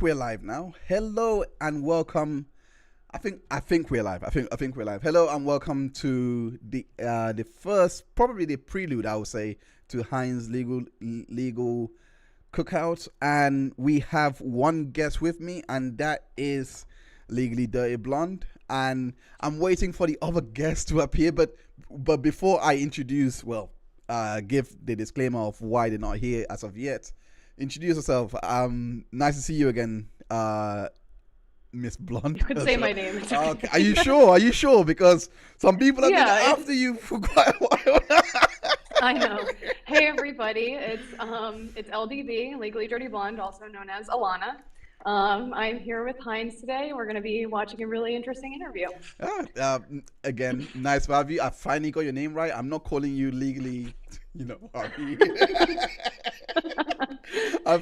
We're live now. Hello and welcome. I think we're live. I think we're live. Hello and welcome to the first, probably the prelude, I would say, to Heinz Legal Cookout. And we have one guest with me, and that is Legally Dirty Blonde. And I'm waiting for the other guests to appear, but before I introduce, give the disclaimer of why they're not here as of yet. Introduce yourself. Nice to see you again, Miss Blonde. You could say my name. It's okay. Okay. Are you sure? Are you sure? Because some people have been Yeah, after you for quite a while. I know. Hey everybody, it's LDB, Legally Dirty Blonde, also known as Alana. I'm here with Heinz today. We're going to be watching a really interesting interview. Again, nice to have you. I finally got your name right. I'm not calling you legally, Harvey.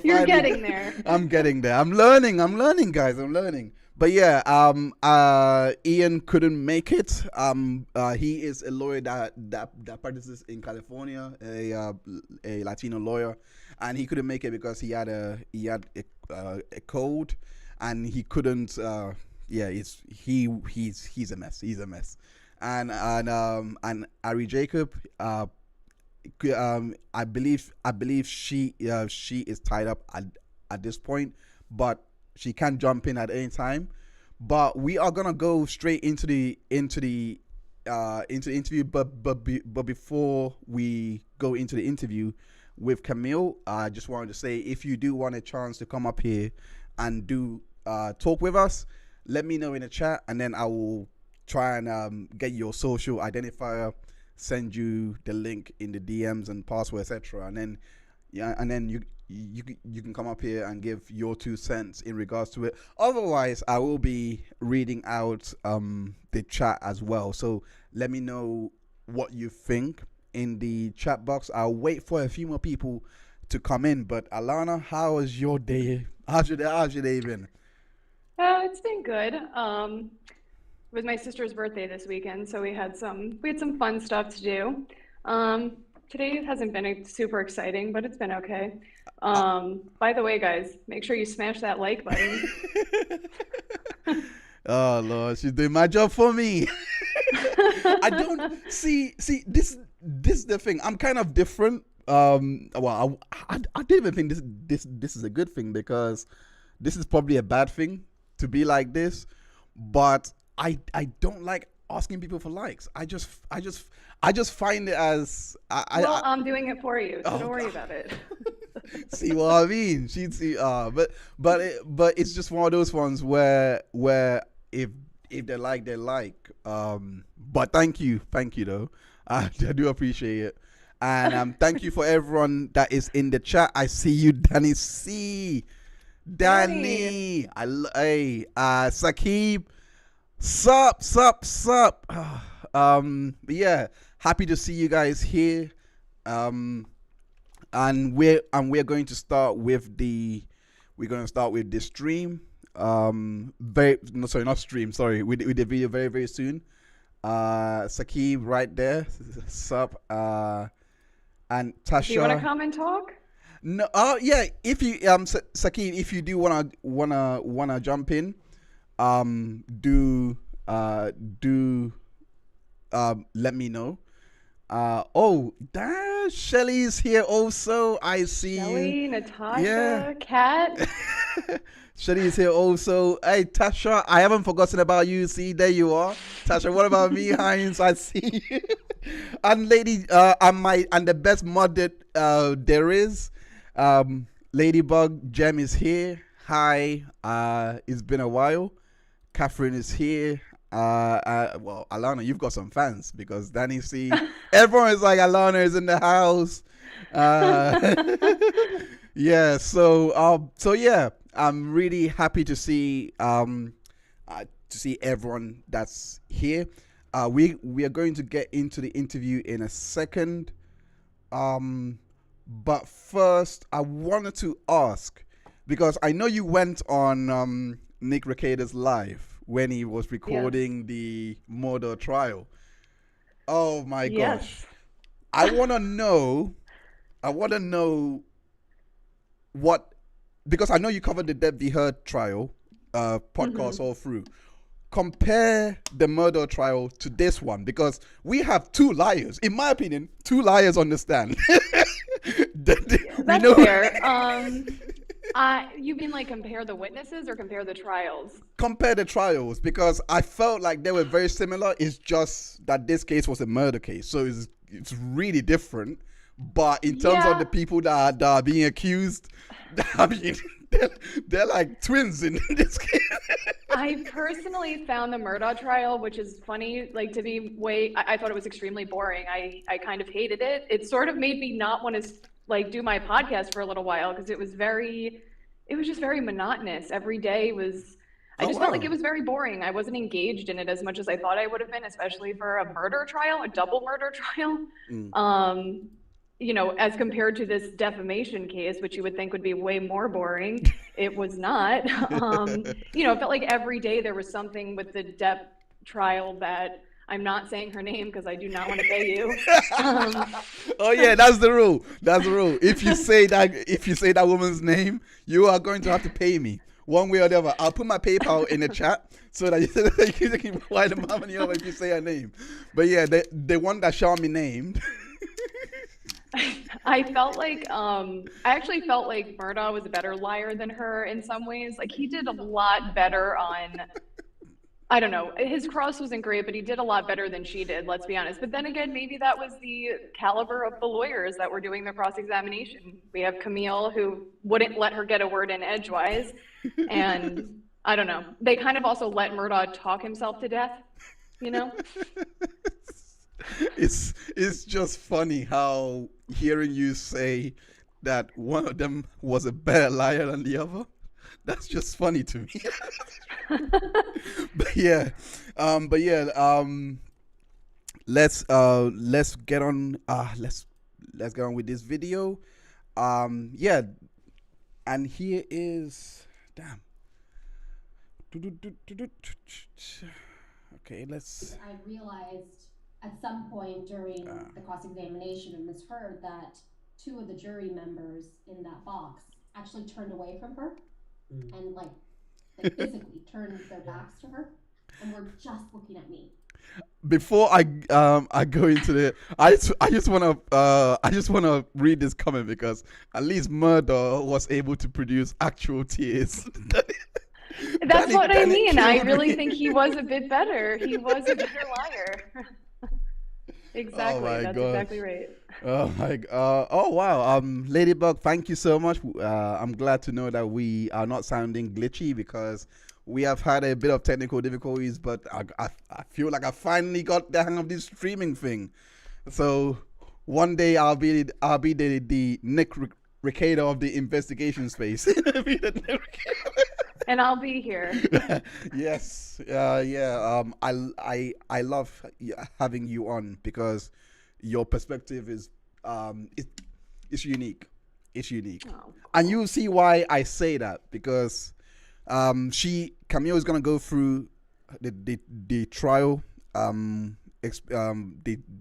You're getting there. I'm getting there. I'm learning, guys. I'm learning. But yeah, Ian couldn't make it. He is a lawyer that practices in California, a Latino lawyer, and he couldn't make it because he had a cold, and he couldn't. He's a mess. He's a mess. And Ari Jacob, I believe she is tied up at this point, but she can jump in at any time. But we are gonna go straight into the interview. But before we go into the interview with Camille, I just wanted to say, if you do want a chance to come up here and do talk with us, let me know in the chat, and then I will try and get your social identifier, send you the link in the DMs and password, etc. And then you can come up here and give your 2 cents in regards to it. Otherwise, I will be reading out the chat as well. So let me know what you think in the chat box. I'll wait for a few more people to come in. But Alana, how was your day? How's your day been? It's been good. It was my sister's birthday this weekend, so we had some fun stuff to do. Today hasn't been super exciting, but it's been okay. By the way, guys, make sure you smash that like button. Oh Lord, she's doing my job for me. I don't see this is the thing. I'm kind of different. I didn't even think this is a good thing, because this is probably a bad thing to be like this, but I don't like asking people for likes. I just find it as I'm doing it for you, so don't worry about it. See what I mean? But it's just one of those ones where if they like, they like. But thank you though. I do appreciate it, and thank you for everyone that is in the chat. I see you, Danny C. Danny. Hey, Sakib. Sup. But yeah, happy to see you guys here. And we're going to start with the stream. Not stream. Sorry, with the video very, very soon. Sakib right there. Sup. And Tasha. Do you want to come and talk? No. Yeah. If you Sakib, if you do wanna jump in, let me know. Shelly's here also. I see Shelly, you. Natasha, Kat. Shelly is here also. Hey, Tasha, I haven't forgotten about you. See, there you are. Tasha, what about me, Heinz? I see you. And lady, and the best mod that there is, Ladybug Gem is here. Hi, it's been a while. Catherine is here. Alana, you've got some fans, because Danny C. Everyone is like, Alana is in the house. Yeah. So yeah, I'm really happy to see everyone that's here. We are going to get into the interview in a second. But first, I wanted to ask, because I know you went on Nick Recader's live when he was recording the murder trial. Oh my gosh. I want to know what because I know you covered the Deb V. Heard trial podcast all through. Compare the murder trial to this one, because we have two liars, in my opinion, two liars on the stand. That's fair. You mean like compare the witnesses or compare the trials? Compare the trials, because I felt like they were very similar. It's just that this case was a murder case, so it's really different. But in terms of the people that are being accused, I mean, they're like twins in this case. I personally found the Murdaugh trial, which is funny, like to be I thought it was extremely boring. I kind of hated it. It sort of made me not want to like do my podcast for a little while, because it was just very monotonous. Every day I just felt like it was very boring. I wasn't engaged in it as much as I thought I would have been, especially for a murder trial, a double murder trial. You know, as compared to this defamation case, which you would think would be way more boring, it was not. You know, it felt like every day there was something with the Depp trial that I'm not saying her name because I do not want to pay you. Oh yeah, that's the rule. That's the rule. If you say that woman's name, you are going to have to pay me one way or the other. I'll put my PayPal in the chat so that you can provide the money over if you say her name. But yeah, the one that Shami named. I actually felt like Murdaugh was a better liar than her in some ways. Like, he did a lot better on, I don't know, his cross wasn't great, but he did a lot better than she did, let's be honest. But then again, maybe that was the caliber of the lawyers that were doing the cross-examination. We have Camille, who wouldn't let her get a word in edgewise, and I don't know. They kind of also let Murdaugh talk himself to death, you know? It's just funny how hearing you say that one of them was a better liar than the other. That's just funny to me. But yeah, let's get on. Let's get on with this video. Yeah, and here is Okay, let's. I realized at some point during the cross-examination of Ms. Heard that two of the jury members in that box actually turned away from her and like physically turned their backs to her and were just looking at me. Before I go into the, I just wanna read this comment, because at least Murdaugh was able to produce actual tears. That's what I mean. I really think he was a bit better. He was a better liar. Exactly. That's exactly right. Oh my oh wow. Ladybug, thank you so much. I'm glad to know that we are not sounding glitchy, because we have had a bit of technical difficulties, but I feel like I finally got the hang of this streaming thing. So one day I'll be the Nick Ricardo of the investigation space. And I'll be here. Yes. Yeah. I love having you on, because your perspective is it's unique. It's unique. Oh, cool. And you'll see why I say that, because Camille is gonna go through the trial the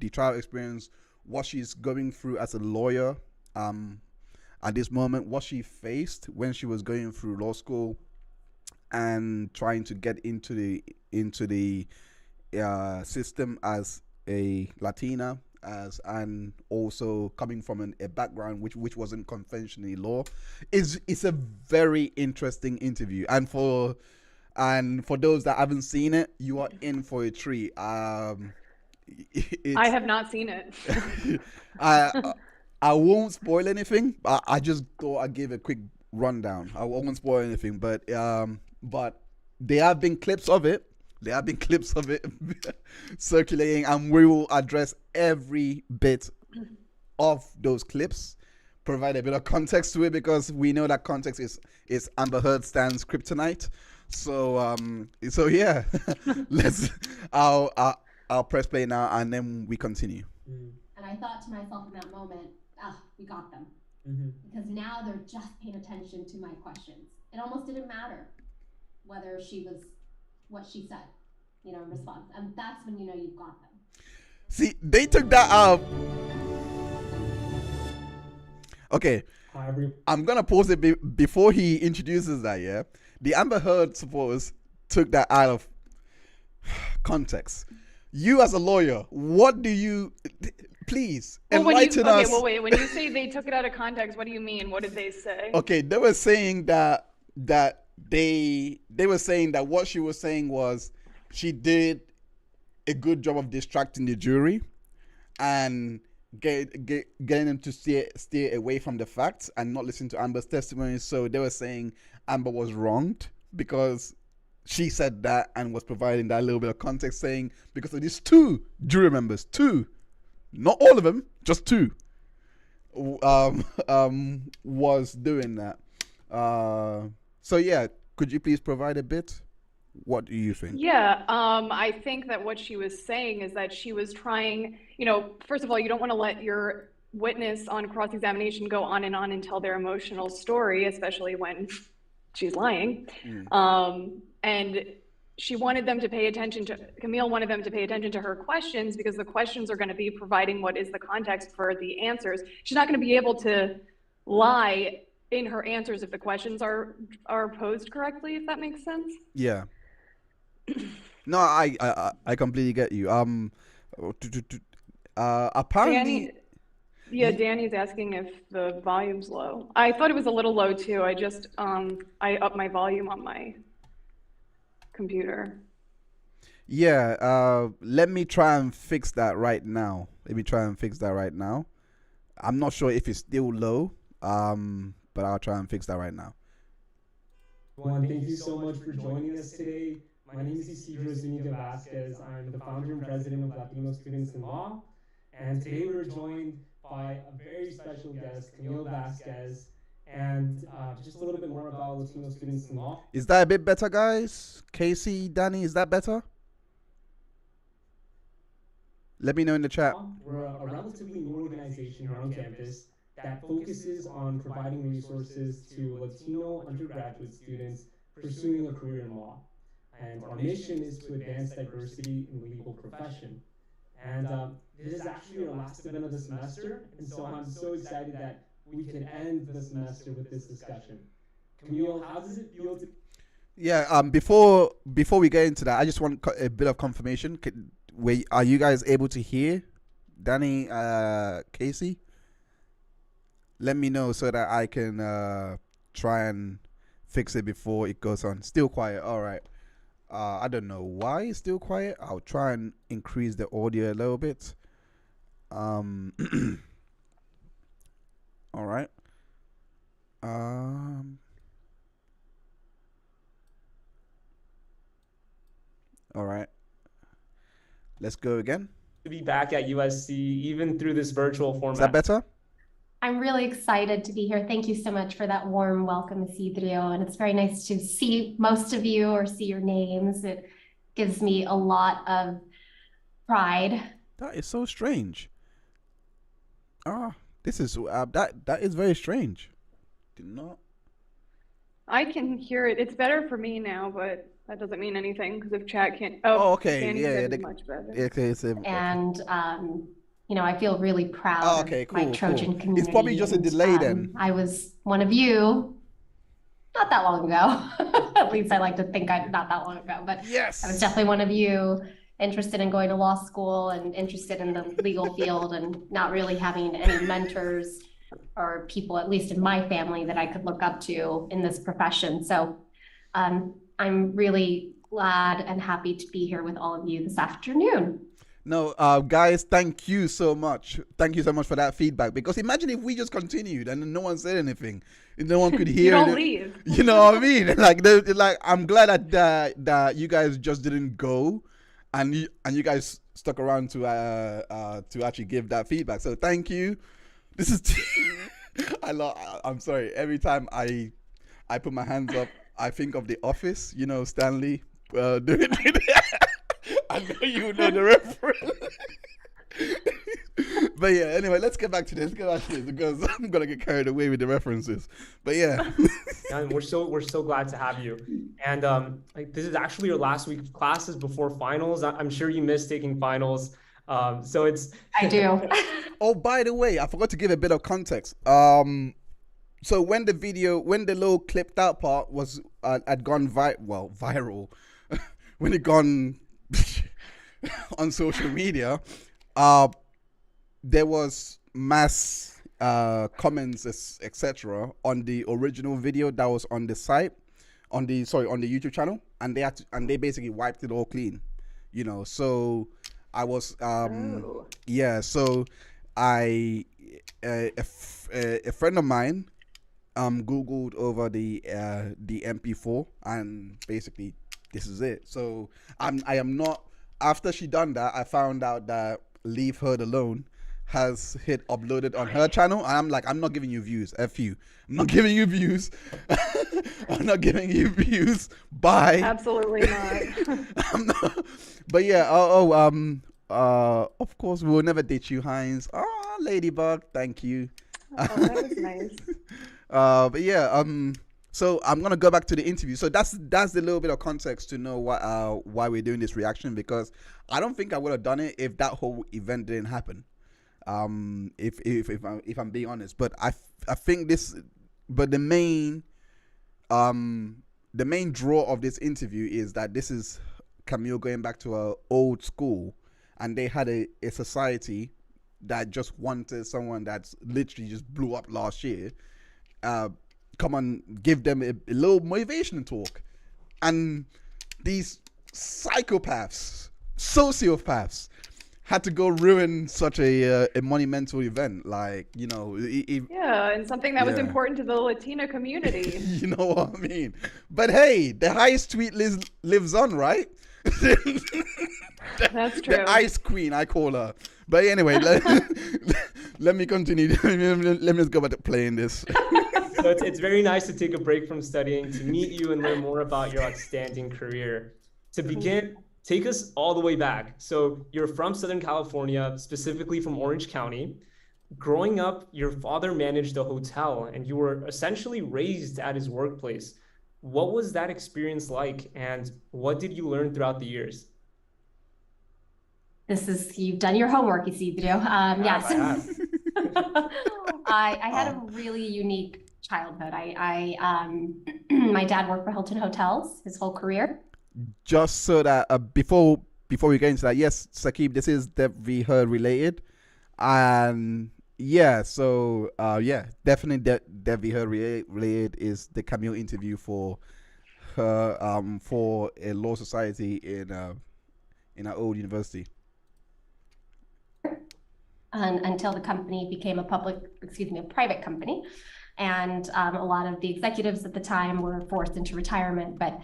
trial experience, what she's going through as a lawyer at this moment, what she faced when she was going through law school and trying to get into the system as a Latina, and also coming from a background which wasn't conventionally law. It's a very interesting interview, and for those that haven't seen it, you are in for a treat. I have not seen it. I won't spoil anything. I just thought I'd give a quick rundown. I won't spoil anything, but there have been clips of it. Circulating, and we will address every bit of those clips, provide a bit of context to it, because we know that context is Amber Heard stands kryptonite. So yeah, I'll press play now, and then we continue. And I thought to myself in that moment, we got them. Because now they're just paying attention to my questions. It almost didn't matter whether what she said, in response. And that's when you've got them. See, they took that out. Okay. I'm gonna pause it before he introduces that. Yeah, the Amber Heard supporters took that out of context. You as a lawyer, what do you? Please enlighten us. Okay, well, wait. When you say they took it out of context, what do you mean? What did they say? Okay, they were saying that they were saying that what she was saying was she did a good job of distracting the jury and getting them to steer away from the facts and not listen to Amber's testimony. So they were saying Amber was wronged because she said that and was providing that little bit of context, saying because of these two jury members, not all of them, just two, was doing that. So yeah, could you please provide a bit? What do you think? Yeah, I think that what she was saying is that she was trying, first of all, you don't want to let your witness on cross-examination go on and tell their emotional story, especially when she's lying. And she wanted them to pay attention to, Camille wanted them to pay attention to her questions because the questions are going to be providing what is the context for the answers. She's not going to be able to lie in her answers if the questions are posed correctly, if that makes sense. Yeah. No, I completely get you. Apparently. Danny's asking if the volume's low. I thought it was a little low too. I just I upped my volume on my computer. Yeah, let me try and fix that right now. I'm not sure if it's still low, but I'll try and fix that right now. Thank you so much for joining us today. My name is Camille Vasquez. I'm the founder and president of Latino Students in Law. And today we're joined by a very special guest, Camille Vasquez, and just a little bit more about Latino Students in Law. Is that a bit better, guys? Casey, Danny, is that better? Let me know in the chat. We're a relatively new organization here on campus that focuses on providing resources to Latino undergraduate students pursuing a career in law. And our mission is to advance diversity in the legal profession. And this is actually our last event of the semester, and so I'm so excited that we can end the semester with this discussion. Camille, how does it feel to... Yeah, before we get into that, I just want a bit of confirmation. Are you guys able to hear Danny, Casey? Let me know so that I can try and fix it before it goes on. Still quiet. All right. I don't know why it's still quiet. I'll try and increase the audio a little bit. All right. All right. Let's go again. To be back at USC, even through this virtual format. Is that better? I'm really excited to be here. Thank you so much for that warm welcome, Isidro. And it's very nice to see most of you or see your names. It gives me a lot of pride. That is so strange. This is that is very strange. Did not. I can hear it. It's better for me now, but that doesn't mean anything because if chat can't. Okay. Danny Yeah. much better. Okay. And I feel really proud of my Trojan community. It's probably just a delay then. I was one of you not that long ago. At least I like to think I'm not that long ago, but yes, I was definitely one of you interested in going to law school and interested in the legal field and not really having any mentors or people, at least in my family, that I could look up to in this profession. So I'm really glad and happy to be here with all of you this afternoon. No, guys, thank you so much. Thank you so much for that feedback. Because imagine if we just continued and no one said anything, no one could hear. You don't leave. You know what I mean? Like I'm glad that you guys just didn't go, and you guys stuck around to actually give that feedback. So thank you. This is I'm sorry. Every time I put my hands up, I think of The Office. You know, Stanley doing it. I know you know the reference. But yeah, anyway, let's get back to this because I'm gonna get carried away with the references. But yeah. And we're so glad to have you. And this is actually your last week of classes before finals. I'm sure you miss taking finals. So I do. Oh, by the way, I forgot to give a bit of context. so when the little clipped out part was had gone viral, when it gone on social media, there was mass comments, etc. on the original video that was on the site, on the YouTube channel, and they basically wiped it all clean, So I was so I a friend of mine googled over the MP4, and basically this is it. So I am not. After she done that, I found out that Leave Her Alone has hit uploaded on her channel. I'm like, I'm not giving you views. F you. I'm not giving you views. I'm not giving you views. Bye. Absolutely not. I'm not. But yeah. Of course, we will never ditch you, Heinz. Oh, Ladybug. Thank you. Oh, that was nice. But yeah. So I'm gonna go back to the interview. So that's the little bit of context to know why we're doing this reaction, because I don't think I would have done it if that whole event didn't happen. If I'm being honest, but I think the main draw of this interview is that this is Camille going back to her old school, and they had a society that just wanted someone that's literally just blew up last year. Come on, give them a little motivation talk. And these psychopaths, sociopaths, had to go ruin such a monumental event. Like, and something that was important to the Latino community. You know what I mean? But hey, the highest tweet lives on, right? That's true. The ice queen, I call her. But anyway, let me continue. Let me just go back to playing this. So it's very nice to take a break from studying to meet you and learn more about your outstanding career. To begin, take us all the way back. So you're from Southern California, specifically from Orange County. Growing up, your father managed a hotel and you were essentially raised at his workplace. What was that experience like, and what did you learn throughout the years? You've done your homework, Isidro. Yes. I had a really unique childhood. My dad worked for Hilton Hotels his whole career. Just so that before we get into that, yes, Sakib, this is definitely her related, and definitely Devi her related is the Camille interview for her for a law society in our old university. Until the company became a private company. And a lot of the executives at the time were forced into retirement. But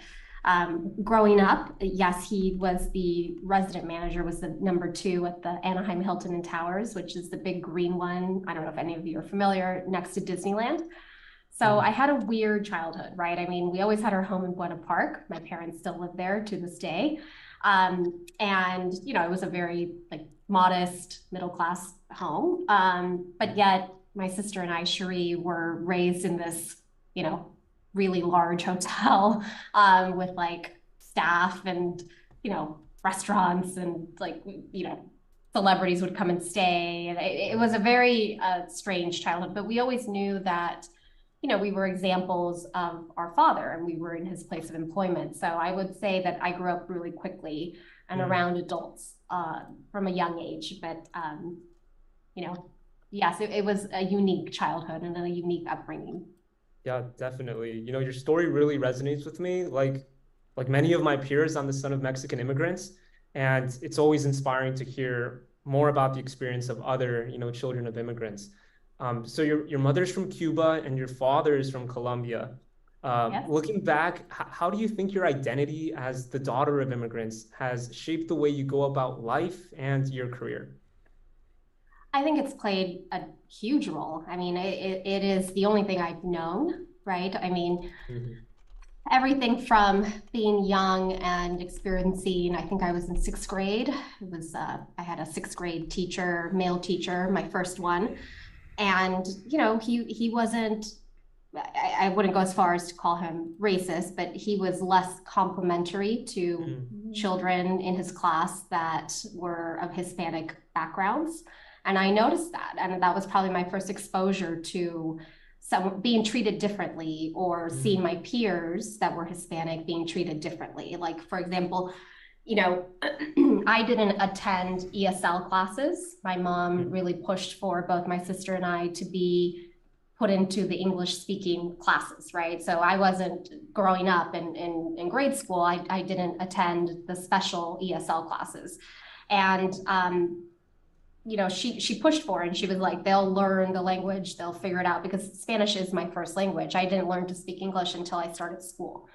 growing up, yes, he was the resident manager, was the number 2 at the Anaheim Hilton and Towers, which is the big green one. I don't know if any of you are familiar, next to Disneyland. So I had a weird childhood, right? I mean, we always had our home in Buena Park. My parents still live there to this day. And, it was a very modest middle-class home. But yet my sister and I, Cherie, were raised in this, really large hotel with staff and, restaurants and celebrities would come and stay. And it was a very strange childhood, but we always knew that, we were examples of our father and we were in his place of employment. So I would say that I grew up really quickly and around adults from a young age. But, yes, it was a unique childhood and a unique upbringing. Yeah, definitely. Your story really resonates with me. Like many of my peers, I'm the son of Mexican immigrants, and it's always inspiring to hear more about the experience of other, children of immigrants. So your mother's from Cuba and your father is from Colombia. Yes. Looking back, how do you think your identity as the daughter of immigrants has shaped the way you go about life and your career? I think it's played a huge role. I mean, it is the only thing I've known, right? I mean, everything from being young and experiencing, I think I was in 6th grade. It was, I had a 6th grade teacher, male teacher, my first one. And, he wasn't, I wouldn't go as far as to call him racist, but he was less complimentary to children in his class that were of Hispanic backgrounds. And I noticed that, and that was probably my first exposure to being treated differently, or seeing my peers that were Hispanic being treated differently. Like, for example, you know, I didn't attend ESL classes. My mom really pushed for both my sister and I to be put into the English speaking classes, right? So I wasn't growing up in grade school. I didn't attend the special ESL classes. And, you know, she pushed for it, and she was like, they'll learn the language, they'll figure it out, because Spanish is my first language. I didn't learn to speak English until I started school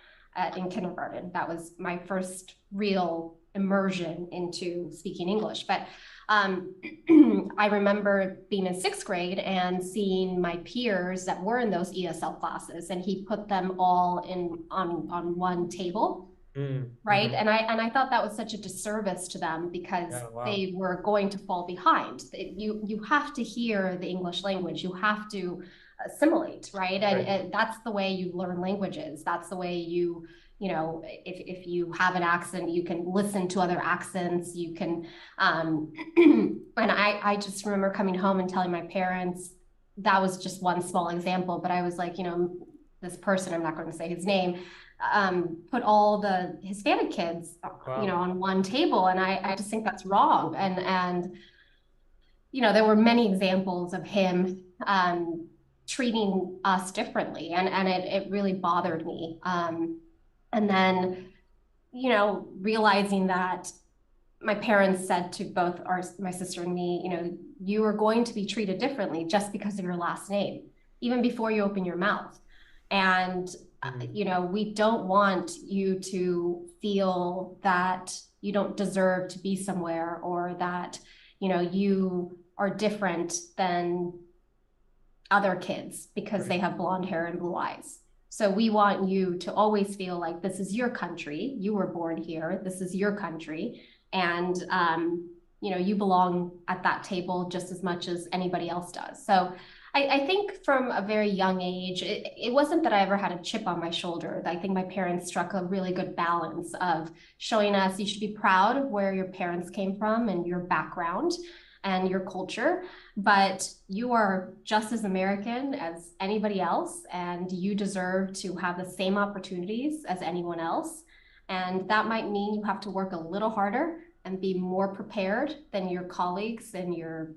in kindergarten. That was my first real immersion into speaking English. But I remember being in 6th grade and seeing my peers that were in those ESL classes, and he put them all on one table. Right. And I thought that was such a disservice to them, because they were going to fall behind. You have to hear the English language. You have to assimilate, right? And that's the way you learn languages. That's the way you know, if you have an accent, you can listen to other accents. You can, and I just remember coming home and telling my parents, that was just one small example, but I was like, you know, this person, I'm not going to say his name, put all the Hispanic kids, you know, on one table. And I just think that's wrong. And, you know, there were many examples of him, treating us differently. And it really bothered me. And then, you know, realizing that my parents said to both my sister and me, you know, you are going to be treated differently just because of your last name, even before you open your mouth. And, you know, we don't want you to feel that you don't deserve to be somewhere, or that, you know, you are different than other kids because they have blonde hair and blue eyes. So we want you to always feel like this is your country. You were born here. This is your country. And, you know, you belong at that table just as much as anybody else does. So I think from a very young age, it wasn't that I ever had a chip on my shoulder. I think my parents struck a really good balance of showing us you should be proud of where your parents came from and your background and your culture, but you are just as American as anybody else, and you deserve to have the same opportunities as anyone else. And that might mean you have to work a little harder and be more prepared than your colleagues and your,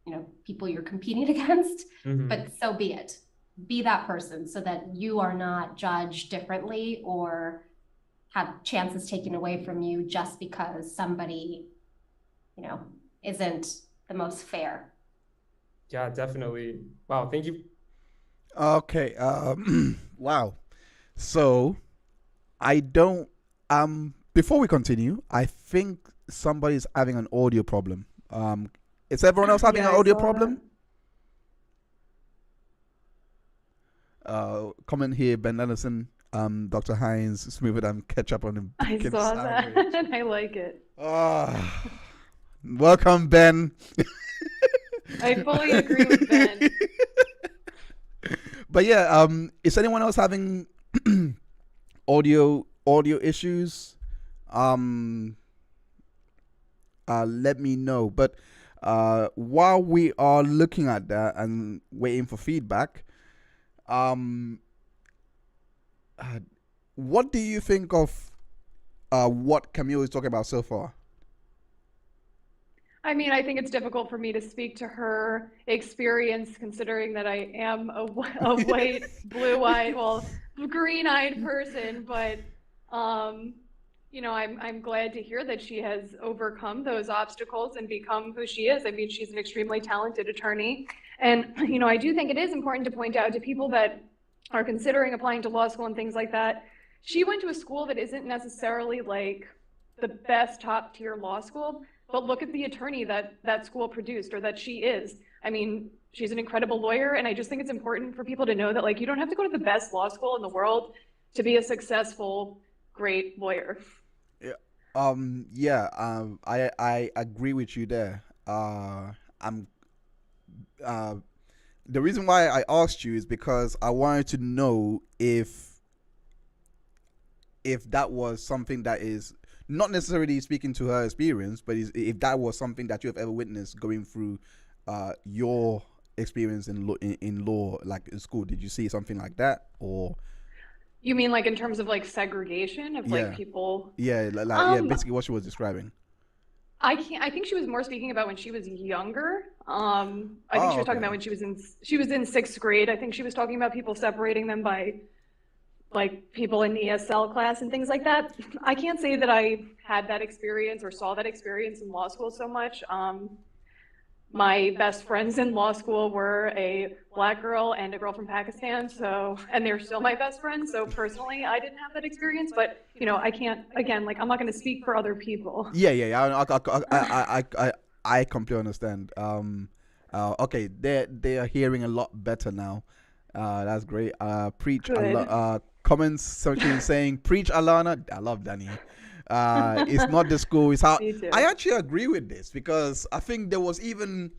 you know, people you're competing against, but so be it. Be that person so that you are not judged differently or have chances taken away from you just because somebody, you know, isn't the most fair. Yeah, definitely. Wow, thank you. Okay. Wow. So I don't, before we continue, I think somebody's having an audio problem. Is everyone else having an audio problem? Comment here, Ben Anderson, Dr. Heinz, smoother than ketchup on the I bacon saw sandwich. that and I like it. Welcome, Ben. I fully agree with Ben. But yeah, is anyone else having audio issues? Let me know. But while we are looking at that and waiting for feedback, what do you think of what Camille is talking about so far? I mean, I think it's difficult for me to speak to her experience, considering that I am a white, blue-eyed, well, green-eyed person. But, you know, I'm glad to hear that she has overcome those obstacles and become who she is. I mean, she's an extremely talented attorney. And, you know, I do think it is important to point out to people that are considering applying to law school and things like that, she went to a school that isn't necessarily like the best top tier law school, but look at the attorney that that school produced, or that she is. I mean, she's an incredible lawyer, and I just think it's important for people to know that, like, you don't have to go to the best law school in the world to be a successful, great lawyer. I agree with you there. The reason why I asked you is because I wanted to know if that was something that is not necessarily speaking to her experience, but if that was something that you have ever witnessed going through your experience in law, like in school? Did you see something like that, or? You mean like in terms of like segregation of like people? Yeah, yeah, basically what she was describing. I think she was more speaking about when she was younger. I think she was talking about when she was in sixth grade. I think she was talking about people separating them by like people in ESL class and things like that. I can't say that I had that experience or saw that experience in law school so much. My best friends in law school were a Black girl and a girl from Pakistan, and they're still my best friends. So personally, I didn't have that experience, but I can't, again, like I'm not going to speak for other people. Yeah. I completely understand. Okay, they are hearing a lot better now. That's great. Preach. Comments section saying, "Preach, Alana." I love Danny. It's not the school, it's how. I actually agree with this, because I think there was even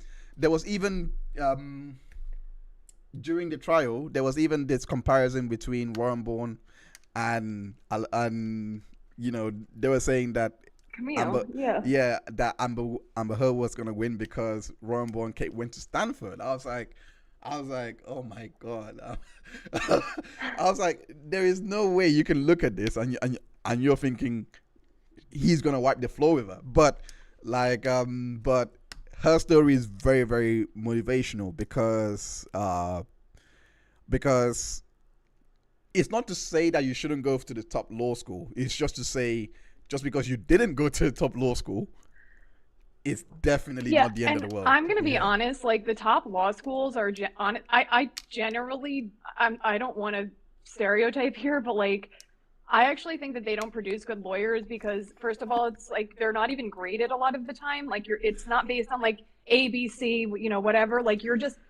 during the trial, there was even this comparison between Warrenborn and they were saying that Camille, that Amber Heard was gonna win because Warrenborn went to Stanford. I was like, oh my God. I was like, there is no way you can look at this and you're thinking he's gonna wipe the floor with her. But but her story is very, very motivational, because it's not to say that you shouldn't go to the top law school. It's just to say, just because you didn't go to the top law school, it's definitely not the end of the world. I'm gonna be honest, like the top law schools are I generally, I don't want to stereotype here, but like I actually think that they don't produce good lawyers because, first of all, it's like they're not even graded a lot of the time. Like it's not based on like ABC, whatever. Like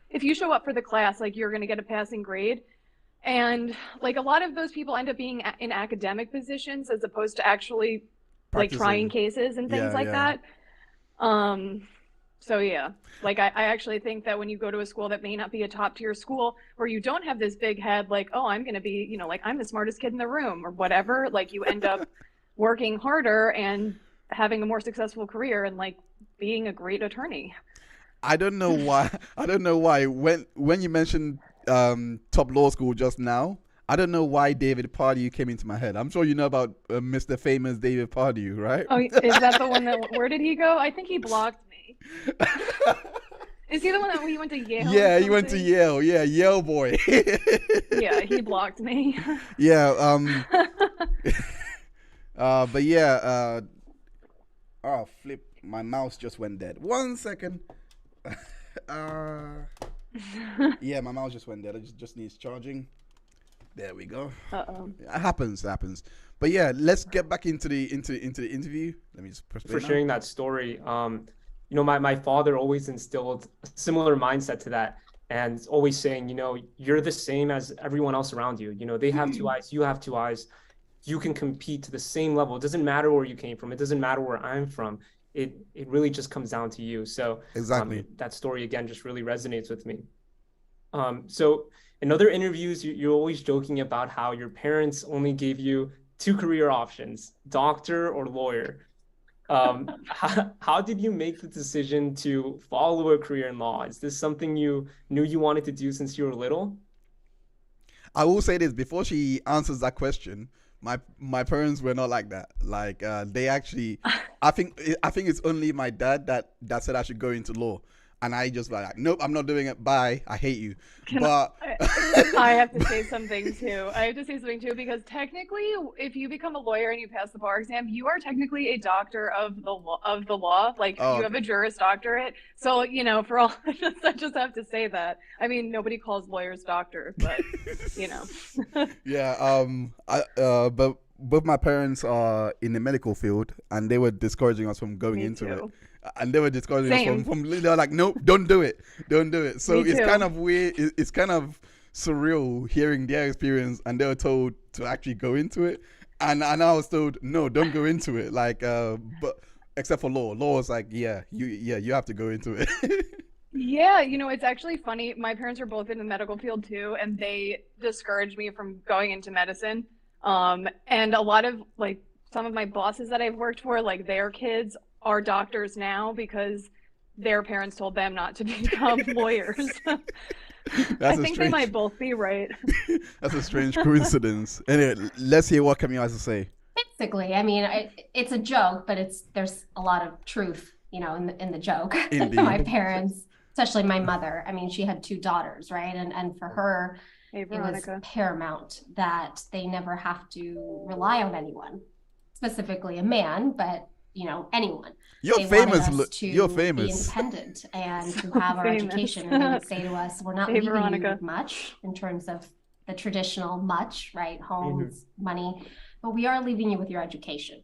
if you show up for the class, like you're going to get a passing grade. And like a lot of those people end up being in academic positions as opposed to actually like trying cases and things like that. So yeah, like I actually think that when you go to a school that may not be a top tier school, where you don't have this big head, like, oh, I'm going to be, like I'm the smartest kid in the room or whatever, like you end up working harder and having a more successful career and like being a great attorney. I don't know why when you mentioned top law school just now, I don't know why David Pardue came into my head. I'm sure you know about Mr. Famous David Pardue, right? Oh, is that the one where did he go? I think he blocked me. Is he the one that he went to Yale? Yeah, he went to Yale. Yeah, Yale boy. Yeah, he blocked me. Yeah. But yeah. Oh, flip! My mouse just went dead. 1 second. Yeah, my mouse just went dead. It just needs charging. There we go. It happens. But yeah, let's get back into the interview. Let me just press play for now. Sharing that story. My father always instilled a similar mindset to that, and always saying, you're the same as everyone else around you. They have two eyes, you have two eyes. You can compete to the same level. It doesn't matter where you came from. It doesn't matter where I'm from. It really just comes down to you. So exactly, that story again just really resonates with me. So in other interviews, you're always joking about how your parents only gave you two career options, doctor or lawyer. How did you make the decision to follow a career in law? Is this something you knew you wanted to do since you were little? I will say this before she answers that question. My parents were not like that. Like they actually, I think it's only my dad that said I should go into law. And I just like, nope, I'm not doing it. Bye. I hate you. I have to say something too. Because technically, if you become a lawyer and you pass the bar exam, you are technically a doctor of the law. Like you have a Juris Doctorate. So for all, I just have to say that. I mean, nobody calls lawyers doctors, but Yeah. But both my parents are in the medical field, and they were discouraging us from going into it. And they were discouraging us from they were like, nope, don't do it. So it's kind of weird. It's kind of surreal hearing their experience, and they were told to actually go into it, and I was told no, don't go into it. Like, but except for law was like, you have to go into it. Yeah, it's actually funny. My parents are both in the medical field too, and they discouraged me from going into medicine. And a lot of some of my bosses that I've worked for, like their kids are doctors now because their parents told them not to become lawyers. I think they might both be right. That's a strange coincidence. Anyway, let's hear what Camille has to say. Basically, I mean, it's a joke, but there's a lot of truth, you know, in the joke. My parents, especially my mother, I mean, she had 2 daughters, right? And for her, it was paramount that they never have to rely on anyone, specifically a man, but, you know, anyone. You're famous. You're famous. Be independent and to have our education. And they would say to us, we're not leaving you much in terms of the traditional much, right? Homes, money, but we are leaving you with your education.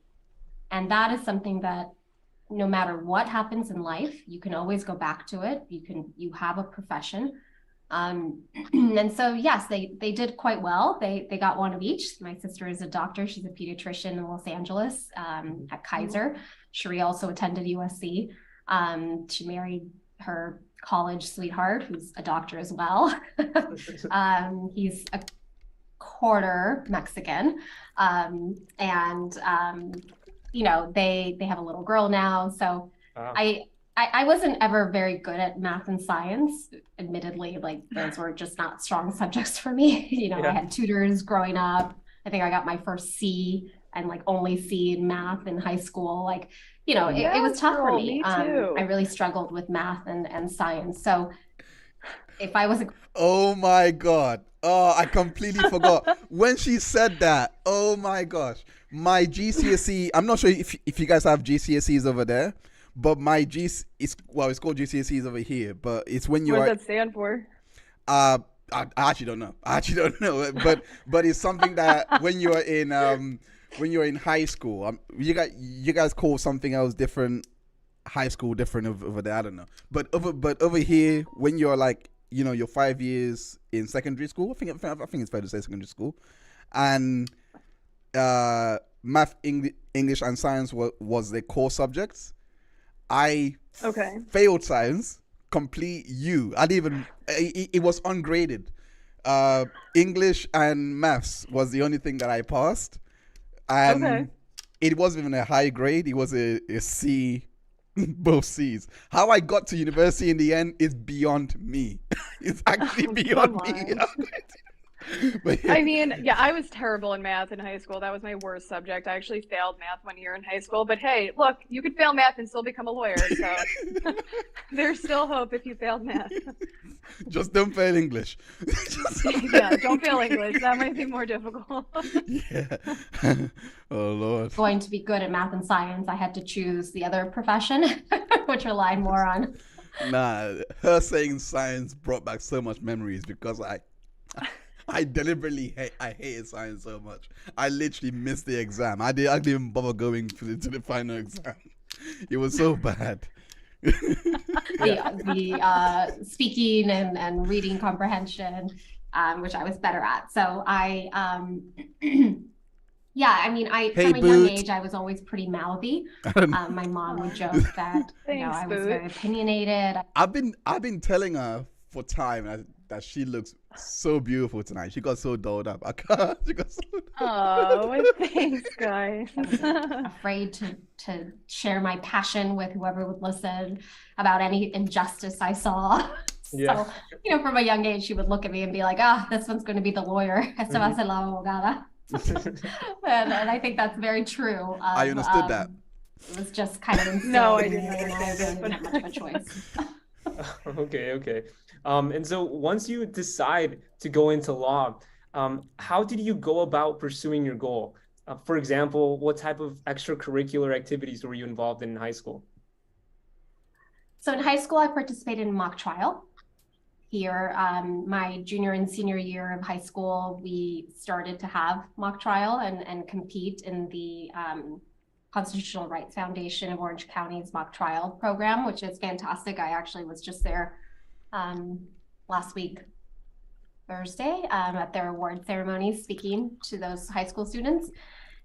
And that is something that no matter what happens in life, you can always go back to it. You have a profession. And so, yes, they did quite well. They got 1 of each. My sister is a doctor. She's a pediatrician in Los Angeles, at Kaiser. Cherie also attended USC. She married her college sweetheart, who's a doctor as well. He's a quarter Mexican. You know, they have a little girl now. So I wasn't ever very good at math and science. Admittedly, like those were just not strong subjects for me. You know, I had tutors growing up. I think I got my first C and like only C in math in high school. Like, you know, it was tough for me. I really struggled with math and science. So if I was Oh my God. Oh, I completely forgot. When she said that, oh my gosh. My GCSE, I'm not sure if you guys have GCSEs over there, but my it's called GCSEs over here, but it's when you What does that stand for? I actually don't know. But it's something that when you're in high school, you guys call something else different. High school different over there. I don't know. But over here, when you're like, you know, you're 5 years in secondary school. I think it's fair to say secondary school, and math, English, and science was the core subjects. I failed science. Complete U. I didn't even. It was ungraded. English and maths was the only thing that I passed, and it wasn't even a high grade. It was a C, both C's. How I got to university in the end is beyond me. It's actually beyond me. But, I mean, yeah, I was terrible in math in high school. That was my worst subject. I actually failed math 1 year in high school. But hey, look, you could fail math and still become a lawyer. So there's still hope if you failed math. Just don't fail English. Yeah, don't fail English. That might be more difficult. Yeah. Oh, Lord. Going to be good at math and science, I had to choose the other profession, which relied more on. Nah, her saying science brought back so much memories because I deliberately hated science so much. I literally missed the exam. I didn't even bother going to the final exam. It was so bad. The speaking and reading comprehension, which I was better at. So yeah, I mean, from a young age, I was always pretty mouthy. My mom would joke that I was very opinionated. I've been telling her for time that she looks so beautiful tonight. She got so dolled up. She got so Oh, thanks, guys. I was afraid to share my passion with whoever would listen about any injustice I saw. Yeah. So, you know, from a young age, she would look at me and be like, this one's going to be the lawyer. Esta va a ser la abogada. and I think that's very true. I understood that. It was just kind of insane. No, I didn't and I really didn't have much of a choice. Okay. And so once you decide to go into law, how did you go about pursuing your goal? For example, what type of extracurricular activities were you involved in high school? So in high school, I participated in mock trial. Here, my junior and senior year of high school, we started to have mock trial and compete in the Constitutional Rights Foundation of Orange County's mock trial program, which is fantastic. I actually was just there last week, Thursday, at their award ceremony, speaking to those high school students.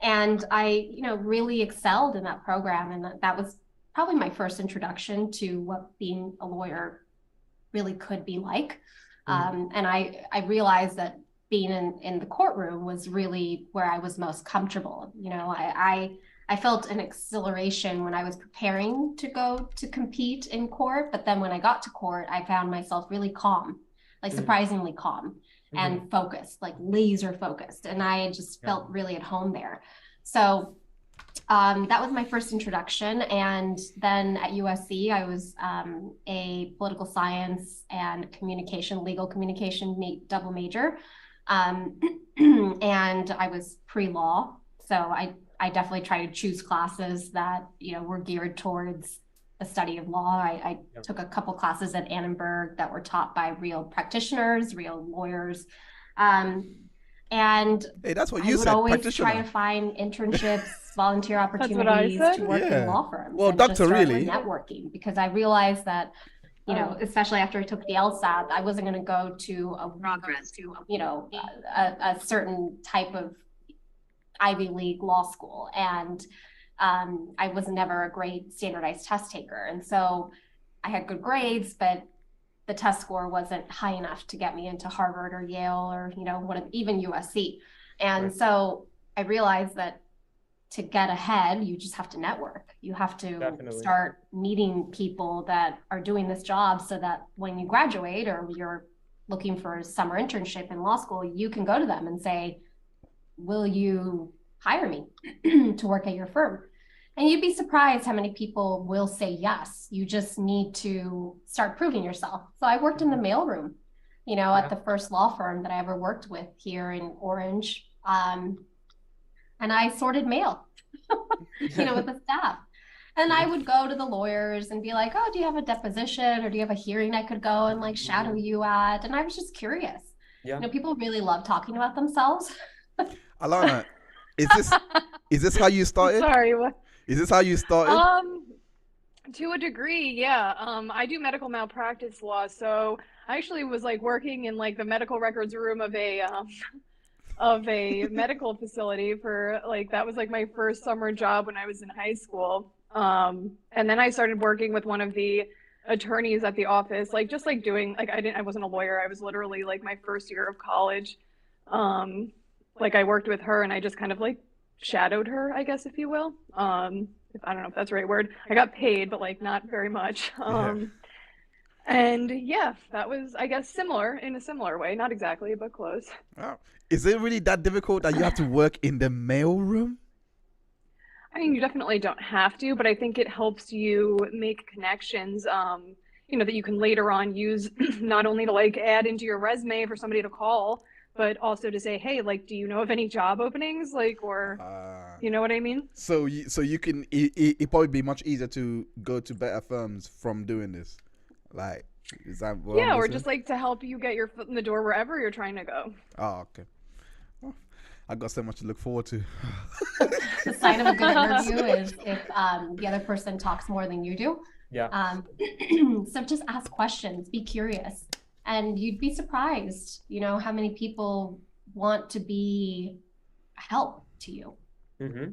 And I, really excelled in that program. And that was probably my first introduction to what being a lawyer really could be like. And I realized that being in the courtroom was really where I was most comfortable. I I felt an exhilaration when I was preparing to go to compete in court. But then when I got to court, I found myself really calm, like surprisingly calm and focused, like laser focused. And I just felt really at home there. So that was my first introduction. And then at USC, I was a political science and legal communication double major. And I was pre-law. So I definitely try to choose classes that, were geared towards the study of law. I took a couple classes at Annenberg that were taught by real practitioners, real lawyers. And hey, that's what I you would said, always try to find internships, volunteer opportunities to work in law firms. Well, and doctor, just start really? with networking, because I realized that, especially after I took the LSAT, I wasn't going to go to a certain type of Ivy League law school. And I was never a great standardized test taker. And so I had good grades, but the test score wasn't high enough to get me into Harvard or Yale or, even USC. And so I realized that to get ahead, you just have to network. You have to start meeting people that are doing this job, so that when you graduate or you're looking for a summer internship in law school, you can go to them and say, will you hire me to work at your firm? And you'd be surprised how many people will say yes. You just need to start proving yourself. So I worked in the mailroom, at the first law firm that I ever worked with here in Orange. And I sorted mail, with the staff. And I would go to the lawyers and be like, oh, do you have a deposition, or do you have a hearing I could go and shadow you at? And I was just curious. People really love talking about themselves. Alana, is this how you started? Sorry, what? Is this how you started? To a degree, yeah. I do medical malpractice law, so I actually was working in the medical records room of a medical facility for that was my first summer job when I was in high school. And then I started working with one of the attorneys at the office, doing I wasn't a lawyer. I was literally my first year of college. I worked with her, and I just kind of shadowed her, I guess, if you will. I don't know if that's the right word. I got paid, but not very much. And yeah, that was, I guess, similar in a similar way. Not exactly, but close. Wow. Is it really that difficult that you have to work in the mail room? I mean, you definitely don't have to, but I think it helps you make connections, that you can later on use not only to add into your resume for somebody to call, but also to say, hey, do you know of any job openings? You know what I mean? So you can, it probably be much easier to go to better firms from doing this. Is that what yeah, I'm or listening? just to help you get your foot in the door wherever you're trying to go. Oh, okay. Well, I got so much to look forward to. The sign of a good interview is if the other person talks more than you do. Yeah. So just ask questions, be curious, and you'd be surprised, how many people want to be help to you. Mm-hmm.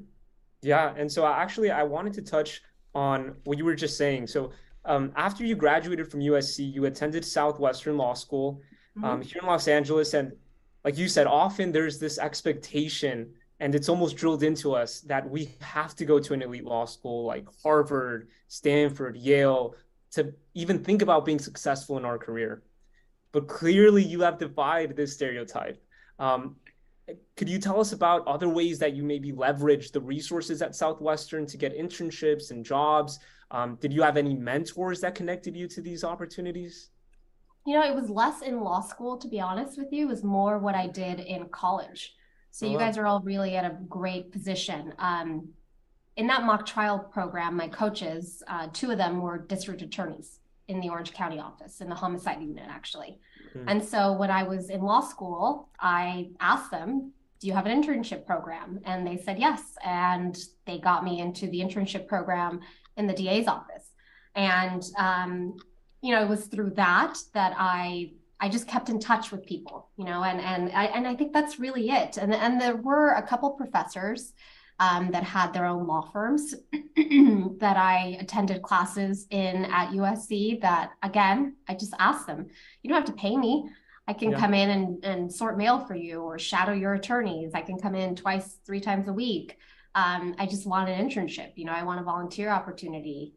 Yeah. And so I wanted to touch on what you were just saying. So after you graduated from USC, you attended Southwestern Law School here in Los Angeles. And like you said, often there's this expectation, and it's almost drilled into us, that we have to go to an elite law school like Harvard, Stanford, Yale, to even think about being successful in our career. But clearly you have defied this stereotype. Could you tell us about other ways that you maybe leverage the resources at Southwestern to get internships and jobs? Did you have any mentors that connected you to these opportunities? It was less in law school, to be honest with you. It was more what I did in college. So you guys are all really at a great position. In that mock trial program, my coaches, 2 of them were district attorneys in the Orange County office, in the homicide unit, actually. And so when I was in law school, I asked them, do you have an internship program? And they said yes. And they got me into the internship program in the DA's office. And, it was through that I just kept in touch with people, and I think that's really it. And there were a couple professors that had their own law firms that I attended classes in at USC that, again, I just asked them, you don't have to pay me. I can come in and sort mail for you or shadow your attorneys. I can come in 2-3 times a week. I just want an internship. I want a volunteer opportunity.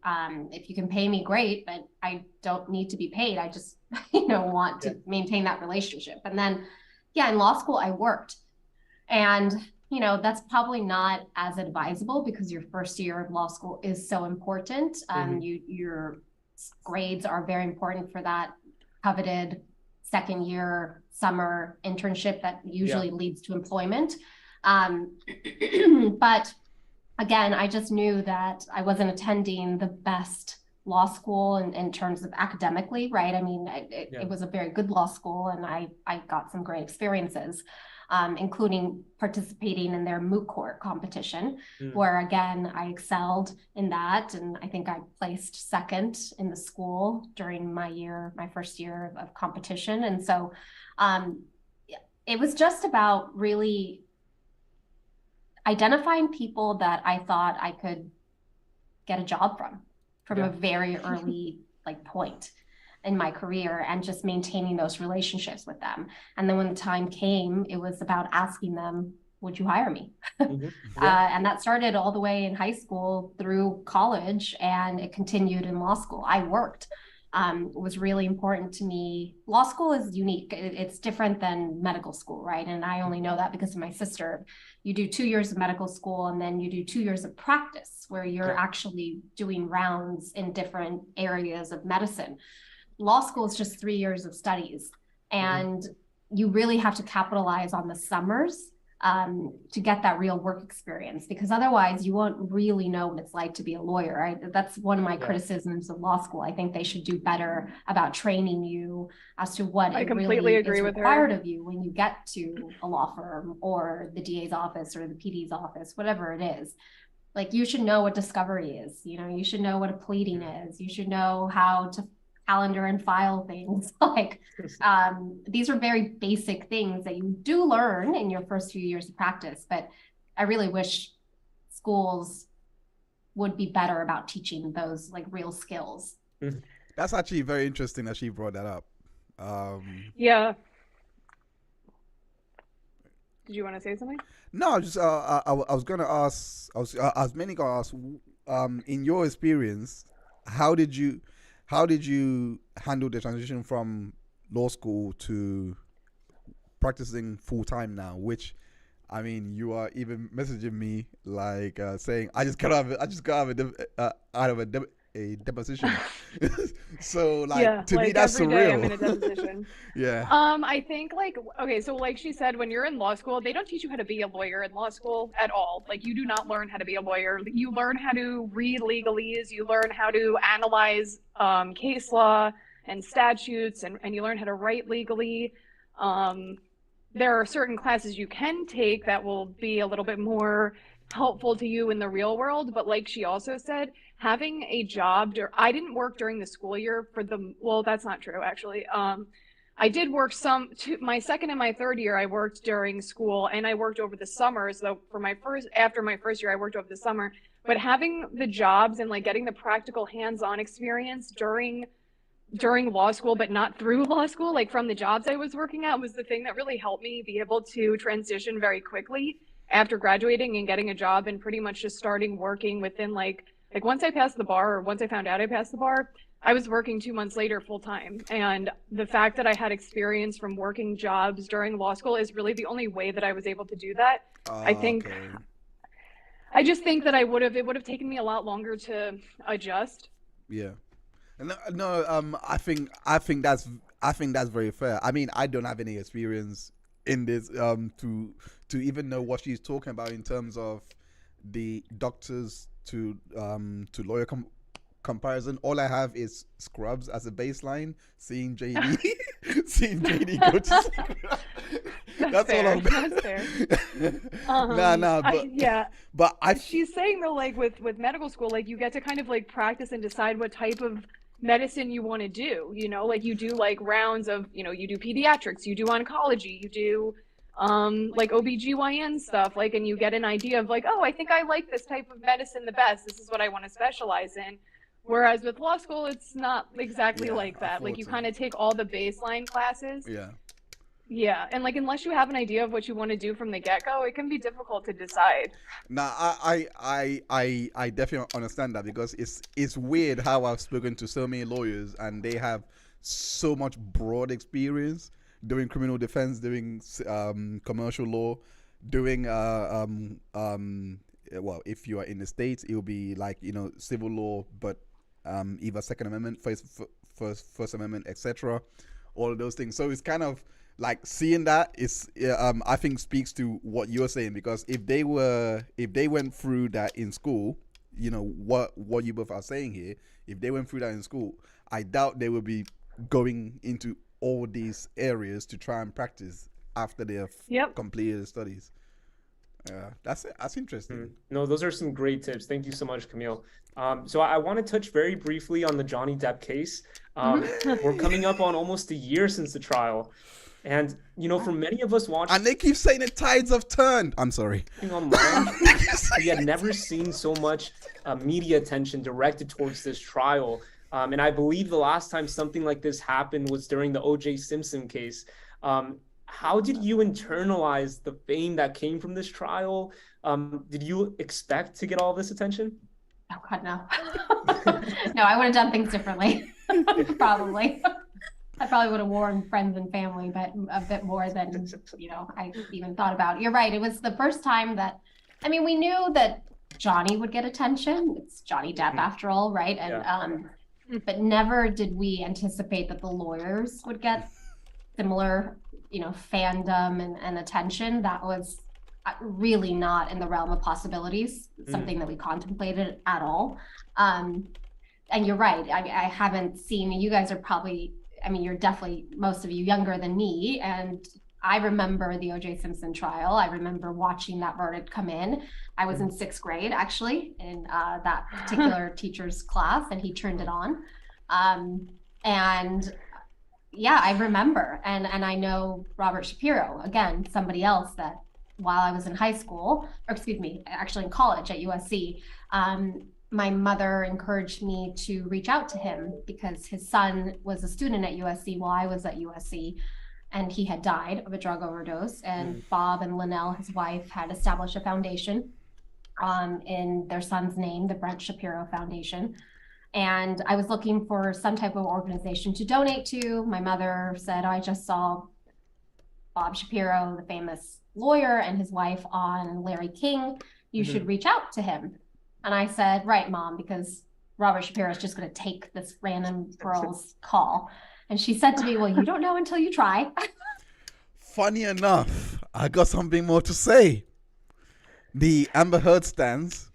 If you can pay me, great, but I don't need to be paid. I just, want to maintain that relationship. And then, in law school, I worked. And, that's probably not as advisable because your first year of law school is so important. Your grades are very important for that coveted second year summer internship that usually leads to employment. But again, I just knew that I wasn't attending the best law school in terms of academically, right? I mean, it was a very good law school, and I got some great experiences, including participating in their moot court competition, where again, I excelled in that. And I think I placed second in the school during my first year of competition. And so it was just about really identifying people that I thought I could get a job from a very early point in my career, and just maintaining those relationships with them. And then when the time came, it was about asking them, would you hire me? And that started all the way in high school through college, and it continued in law school. I worked. It was really important to me. Law school is unique. It's different than medical school, right? And I only know that because of my sister. You do 2 years of medical school, and then you do 2 years of practice where you're actually doing rounds in different areas of medicine. Law school is just 3 years of studies, and you really have to capitalize on the summers to get that real work experience, because otherwise you won't really know what it's like to be a lawyer, right? That's one of my criticisms of law school. I think they should do better about training you as to what I it completely really agree is with required her. of you when you get to a law firm or the DA's office or the PD's office, whatever it is. Like, you should know what discovery is, you should know what a pleading is, you should know how to calendar and file things. These are very basic things that you do learn in your first few years of practice, but I really wish schools would be better about teaching those real skills. That's actually very interesting that she brought that up. Yeah. Did you want to say something? No, just I was gonna ask. I was mainly gonna ask. In your experience, how did you handle the transition from law school to practicing full time now? Which, I mean, you are even messaging me saying I just got out of a deposition. So to me that's every day I'm in surreal. a deposition. I think so like she said, when you're in law school, they don't teach you how to be a lawyer in law school at all. You do not learn how to be a lawyer. You learn how to read legalese, you learn how to analyze case law and statutes, and you learn how to write legally. There are certain classes you can take that will be a little bit more helpful to you in the real world, but like she also said, having a job, I didn't work during the school year well, that's not true, actually. I did work my second and my third year, I worked during school, and I worked over the summer. So after my first year, I worked over the summer. But having the jobs and getting the practical hands-on experience during law school, but not through law school, from the jobs I was working at, was the thing that really helped me be able to transition very quickly after graduating and getting a job, and pretty much just starting working within once I passed the bar, or once I found out I passed the bar, I was working 2 months later full time. And the fact that I had experience from working jobs during law school is really the only way that I was able to do that. I just think that it would have taken me a lot longer to adjust. Yeah. No, I think that's very fair. I mean, I don't have any experience in this to even know what she's talking about in terms of the doctors to lawyer comparison. All I have is Scrubs as a baseline, seeing JD go to sleep. That's all I'm That's fair. But she's saying though, with medical school, you get to kind of practice and decide what type of medicine you want to do. You do rounds of, you do pediatrics, you do oncology, you do OBGYN stuff, and you get an idea of oh, I think I like this type of medicine the best. This is what I want to specialize in. Whereas with law school, it's not exactly like that. You kind of take all the baseline classes. Yeah, and like unless you have an idea of what you want to do from the get-go, it can be difficult to decide. Now, I definitely understand that, because it's weird how I've spoken to so many lawyers and they have so much broad experience doing criminal defense, doing commercial law, doing well, if you are in the States, it will be like, civil law, but either Second Amendment, First Amendment, etc. All of those things. So it's kind of like seeing that is, I think, speaks to what you're saying, because if they went through that in school, what you both are saying here, if they went through that in school, I doubt they will be going into all these areas to try and practice after they have completed the studies. That's interesting. No, those are some great tips. Thank you so much, Camille. So I want to touch very briefly on the Johnny Depp case. We're coming up on almost a year since the trial. And, for many of us watching... And they keep saying the tides have turned. I'm sorry. Online, we had never seen so much media attention directed towards this trial. And I believe the last time something like this happened was during the O.J. Simpson case. How did you internalize the fame that came from this trial? Did you expect to get all this attention? Oh, God, no. No, I would have done things differently, probably. I probably would have warned friends and family, but a bit more than, I even thought about. You're right. It was the first time that, we knew that Johnny would get attention. It's Johnny Depp after all, right? And but never did we anticipate that the lawyers would get similar, fandom and attention. That was really not in the realm of possibilities, something that we contemplated at all. And you're right. I haven't seen, you guys are probably, you're definitely, most of you, younger than me. And I remember the O.J. Simpson trial. I remember watching that verdict come in. I was in 6th grade, actually, in that particular teacher's class, and he turned it on. And yeah, I remember. And I know Robert Shapiro, again, somebody else that while I was in high school, or excuse me, actually in college at USC, my mother encouraged me to reach out to him because his son was a student at USC while I was at USC, and he had died of a drug overdose. And Bob and Linnell, his wife, had established a foundation in their son's name, the Brent Shapiro Foundation. And I was looking for some type of organization to donate to. My mother said, I just saw Bob Shapiro, the famous lawyer, and his wife on Larry King. You should reach out to him. And I said, right, Mom, because Robert Shapiro is just going to take this random girl's call. And she said to me, well, you don't know until you try. Funny enough, I got something more to say. The Amber Heard stands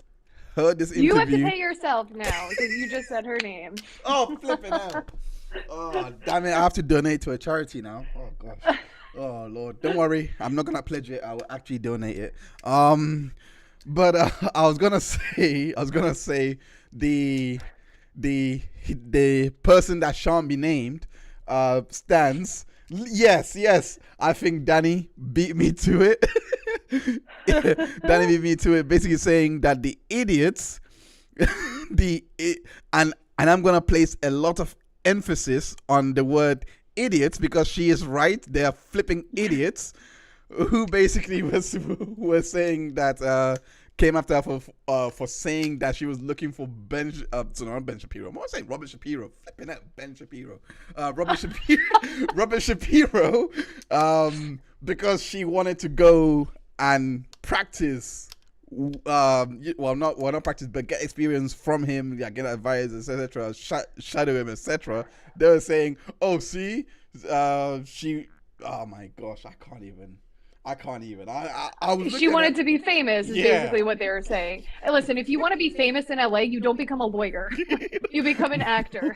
heard this interview. You have to pay yourself now because you just said her name. Oh, flipping out. Oh, damn it. I have to donate to a charity now. Oh, gosh. Oh, Lord. Don't worry. I'm not going to pledge it. I will actually donate it. But I was gonna say the person that shan't be named stands. Yes. I think Danny beat me to it. Danny beat me to it, basically saying that the idiots, and I'm gonna place a lot of emphasis on the word idiots because she is right. They are flipping idiots. Who basically was saying that came after her for saying that she was looking for not Ben Shapiro. I'm saying Robert Shapiro. Flipping out Ben Shapiro. Robert Shapiro. Because she wanted to go and practice. Not practice, but get experience from him. Yeah, get advice, etc. Shadow him, etc. They were saying, "Oh, see, she. Oh my gosh, I can't even. I was. She wanted to be famous is basically what they were saying. And listen, if you want to be famous in LA, you don't become a lawyer. You become an actor.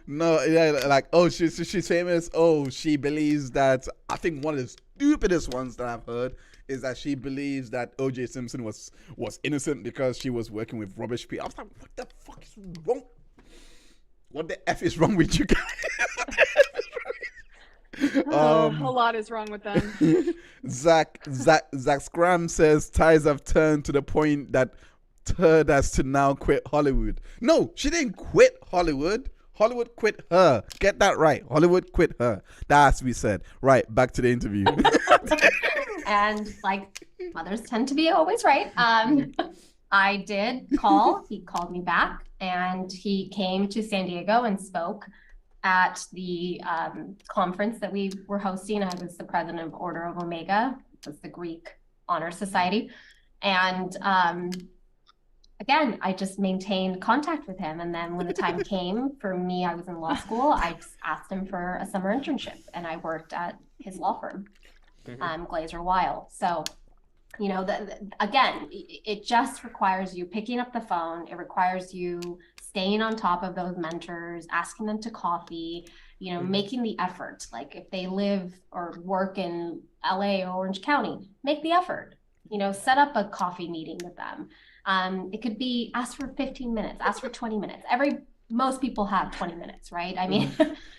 No, yeah, like, oh, she's famous. Oh, she believes that. I think one of the stupidest ones that I've heard is that she believes that O.J. Simpson was innocent because she was working with Robert Shapiro. I was like, what the fuck is wrong? What the F is wrong with you guys? A lot is wrong with them. Zach Scram says ties have turned to the point that Turd has to now quit Hollywood. No, she didn't quit Hollywood. Hollywood quit her. Get that right. Hollywood quit her. That has to be said. Right, back to the interview. And like mothers tend to be always right. I did call. He called me back, and he came to San Diego and spoke at the conference that we were hosting. I was the president of Order of Omega. It was the Greek Honor Society. And again, I just maintained contact with him. And then when the time came for me, I was in law school, I just asked him for a summer internship, and I worked at his law firm, Glazer Weil. So, you know, again, it just requires you picking up the phone. It requires you staying on top of those mentors, asking them to coffee, you know, making the effort. Like if they live or work in LA or Orange County, make the effort, you know, set up a coffee meeting with them. It could be ask for 15 minutes, ask for 20 minutes. Most people have 20 minutes, right? I mean,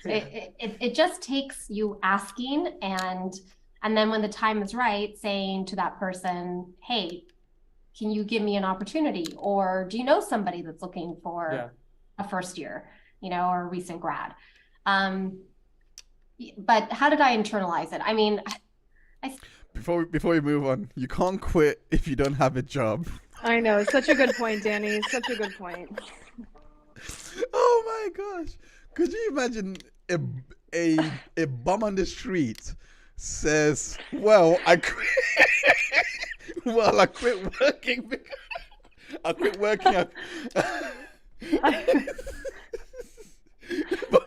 it just takes you asking, and then when the time is right, saying to that person, hey, can you give me an opportunity? Or do you know somebody that's looking for a first year, you know, or a recent grad? But how did I internalize it? I mean, Before we move on, you can't quit if you don't have a job. I know. Such a good point, Danny. Such a good point. Oh my gosh. Could you imagine a bum on the street says, well, I quit. Well, I quit working. I quit working.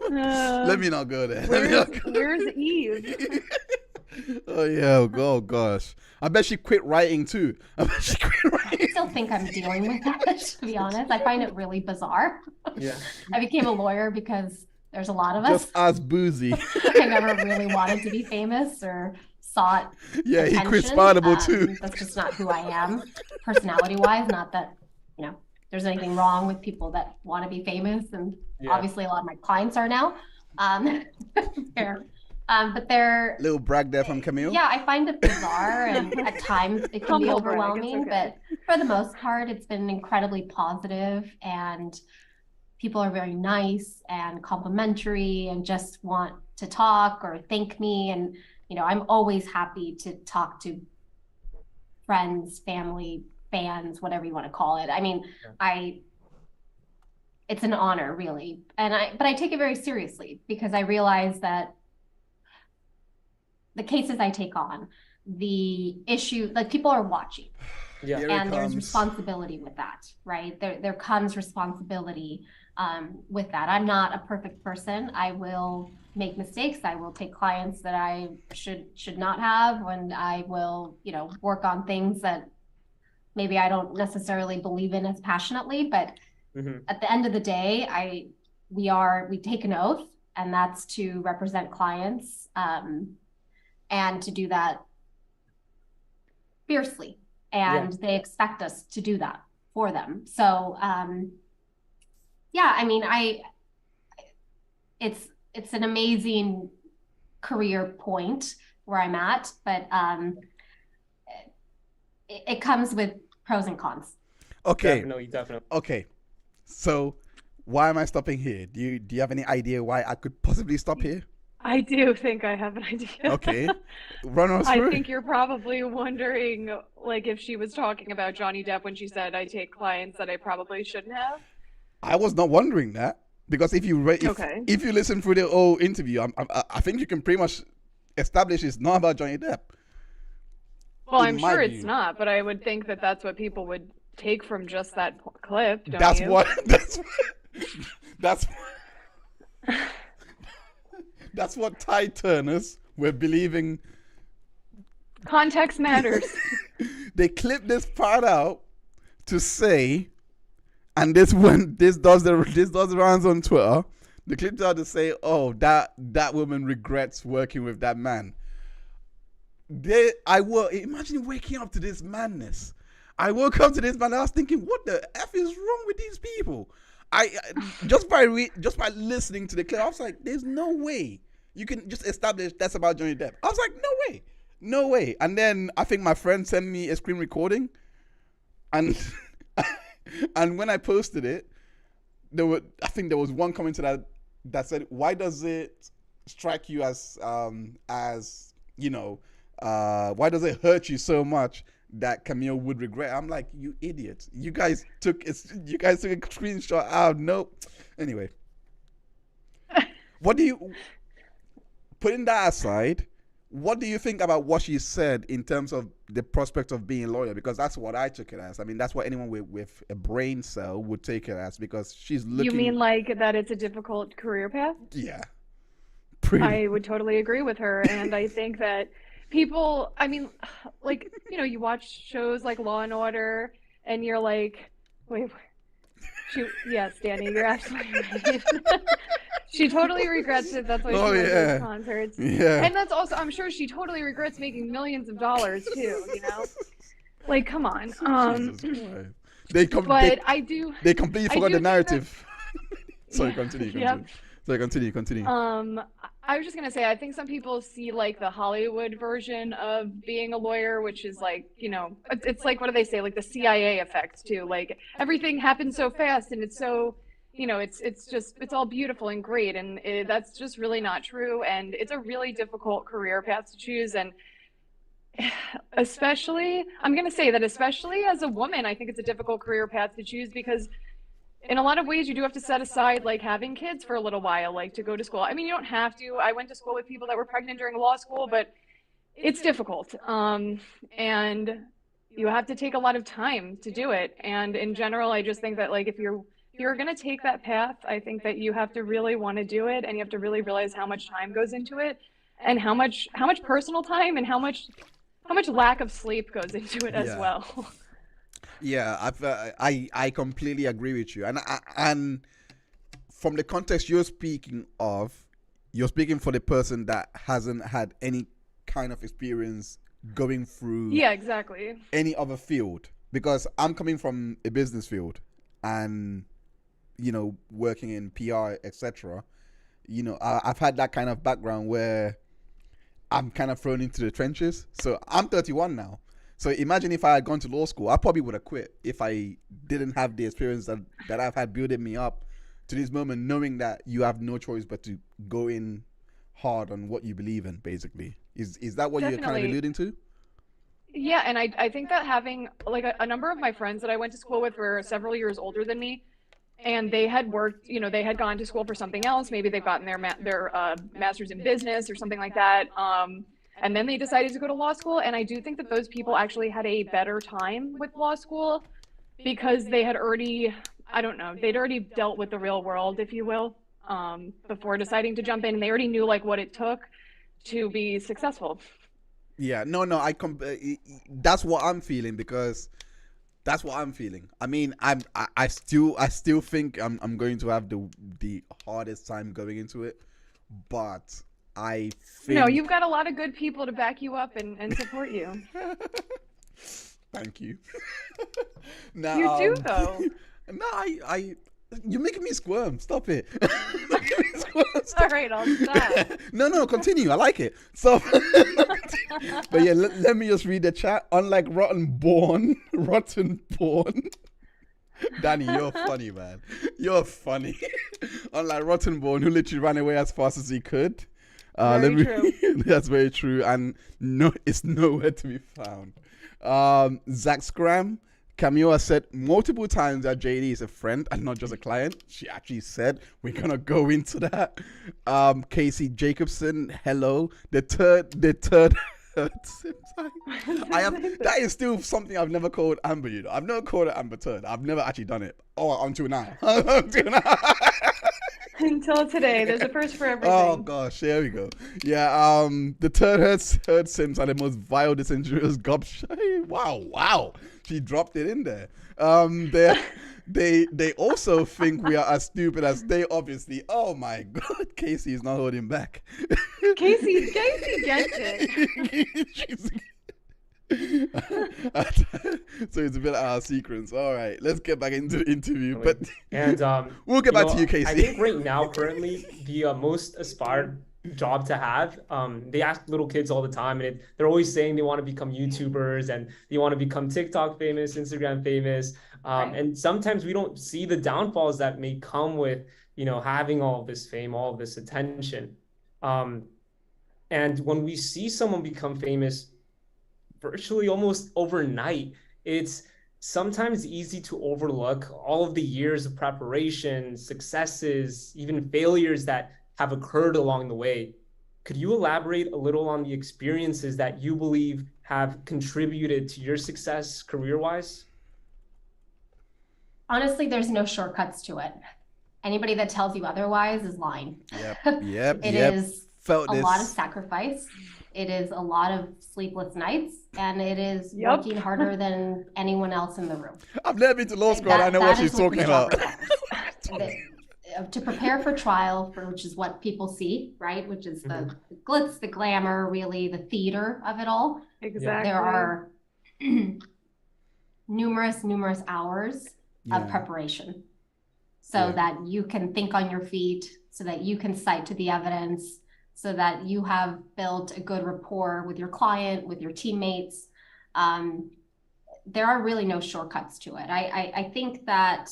Let me not go there. Where's Eve? Oh yeah, oh gosh. I bet she quit writing too. I still think I'm dealing with that, to be honest. I find it really bizarre. Yeah. I became a lawyer because there's a lot of us. Just as boozy. I never really wanted to be famous or sought attention. He quit Spartable too. That's just not who I am, personality-wise. Not that, you know, there's anything wrong with people that want to be famous, and obviously a lot of my clients are now. But they're little brag there from Camille. Yeah, I find it bizarre, and at times it can be overwhelming. Okay. But for the most part, it's been incredibly positive, and people are very nice and complimentary and just want to talk or thank me. And you know, I'm always happy to talk to friends, family, fans, whatever you want to call it. I mean, it's an honor, really, but I take it very seriously, because I realize that the cases I take on, the issue, like people are watching, and there's responsibility with that, right? There comes responsibility with that. I'm not a perfect person. I will make mistakes. I will take clients that I should not have, and I will, you know, work on things that maybe I don't necessarily believe in as passionately. But at the end of the day, we take an oath, and that's to represent clients. And to do that fiercely, and they expect us to do that for them. So, I mean, it's an amazing career point where I'm at, but it comes with pros and cons. Okay. Definitely. Okay. So, why am I stopping here? Do you have any idea why I could possibly stop here? I do think I have an idea. Okay. Run us through. I think you're probably wondering, like, if she was talking about Johnny Depp when she said, I take clients that I probably shouldn't have. I was not wondering that, because if you listen through the whole interview, I think you can pretty much establish it's not about Johnny Depp. Well, I'm sure it's not, but I would think that that's what people would take from just that clip. That's what Ty Turners were believing. Context matters. They clipped this part out to say, and this does the rounds on Twitter. They clipped out to say, "Oh, that woman regrets working with that man." Imagine waking up to this madness. I woke up to this man. I was thinking, what the F is wrong with these people? Just by listening to the clip, I was like, there's no way you can just establish that's about Johnny Depp. I was like, no way. And then I think my friend sent me a screen recording, and and when I posted it, there was one comment that That's it. Why does it strike you as why does it hurt you so much that Camille would regret? I'm like, you idiot. You guys took a screenshot out. Nope. Anyway. Putting that aside, what do you think about what she said in terms of the prospect of being a lawyer? Because that's what I took it as. I mean, that's what anyone with a brain cell would take it as, because she's looking... You mean like that it's a difficult career path? Yeah. I would totally agree with her. And I think that people, I mean, like, you watch shows like Law and Order and you're like, wait, yes, Danny, you're absolutely right. She totally regrets it. That's why she went to those concerts. Yeah. And that's also, I'm sure she totally regrets making millions of dollars too, Like, come on. They completely forgot the narrative. Sorry, continue. Yep. Sorry, continue. I was just gonna say, I think some people see like the Hollywood version of being a lawyer, which is like, it's like, what do they say? Like the CIA effect too. Like everything happens so fast and it's so, it's all beautiful and great. And that's just really not true. And it's a really difficult career path to choose. And especially as a woman, I think it's a difficult career path to choose because in a lot of ways, you do have to set aside like having kids for a little while, like to go to school. I mean, you don't have to. I went to school with people that were pregnant during law school, but it's difficult. And you have to take a lot of time to do it. And in general, I just think that like if you're going to take that path, I think that you have to really want to do it, and you have to really realize how much time goes into it, and how much personal time and how much lack of sleep goes into it as well. Yeah, I completely agree with you, and from the context you're speaking for the person that hasn't had any kind of experience going through exactly any other field, because I'm coming from a business field and working in PR, etc. I've had that kind of background where I'm kind of thrown into the trenches. So I'm 31 now. So imagine if I had gone to law school, I probably would have quit if I didn't have the experience that I've had building me up to this moment, knowing that you have no choice but to go in hard on what you believe in, basically. Is that what Definitely. You're kind of alluding to? Yeah, and I think that having, like, a number of my friends that I went to school with were several years older than me, and they had worked, they had gone to school for something else. Maybe they've gotten their master's in business or something like that. And then they decided to go to law school. And I do think that those people actually had a better time with law school because they had already, they'd already dealt with the real world, if you will, before deciding to jump in. And they already knew like what it took to be successful. Yeah, no, that's what I'm feeling, because that's what I'm feeling. I mean, I still think I'm going to have the hardest time going into it, but I think... No, you've got a lot of good people to back you up and support you. Thank you. Now, you do, though. No, you're making me squirm. Stop it. All right, I'll stop. No, continue. I like it. So, but yeah, let me just read the chat. Unlike Rotten Born. Danny, you're funny, man. You're funny. Unlike Rotten Born, who literally ran away as fast as he could. Very true. That's very true, and no, it's nowhere to be found. Zach Scram. Camille said multiple times that JD is a friend and not just a client. She actually said we're gonna go into that. Casey Jacobson, hello. The third that is still something I've never called Amber. I've never called it Amber Turd. I've never actually done it. Oh, until now. Until today, there's a first for everything. Oh gosh, here we go. Yeah, the third heard Sims are the most vile, disingenuous gobshite. Wow. She dropped it in there. They also think we are as stupid as they, obviously. Oh my God, Casey is not holding back. Casey gets it. So it's a bit out of sequence. All right, let's get back into the interview. But and we'll get back to you, Casey. I think right now, currently, the most aspired job to have. They ask little kids all the time, and they're always saying they want to become YouTubers and they want to become TikTok famous, Instagram famous. And sometimes we don't see the downfalls that may come with, having all of this fame, all of this attention. And when we see someone become famous virtually almost overnight, it's sometimes easy to overlook all of the years of preparation, successes, even failures that have occurred along the way. Could you elaborate a little on the experiences that you believe have contributed to your success career-wise? Honestly, there's no shortcuts to it. Anybody that tells you otherwise is lying. Yep. It is Felt a this. lot of sacrifice. It is a lot of sleepless nights, and it is working harder than anyone else in the room. I've never been to law school. I know what she's talking about. To prepare for trial, which is what people see, right? Which is the glitz, the glamour, really the theater of it all. Exactly. There are numerous hours of preparation so that you can think on your feet, so that you can cite to the evidence, so that you have built a good rapport with your client, with your teammates. There are really no shortcuts to it. I think that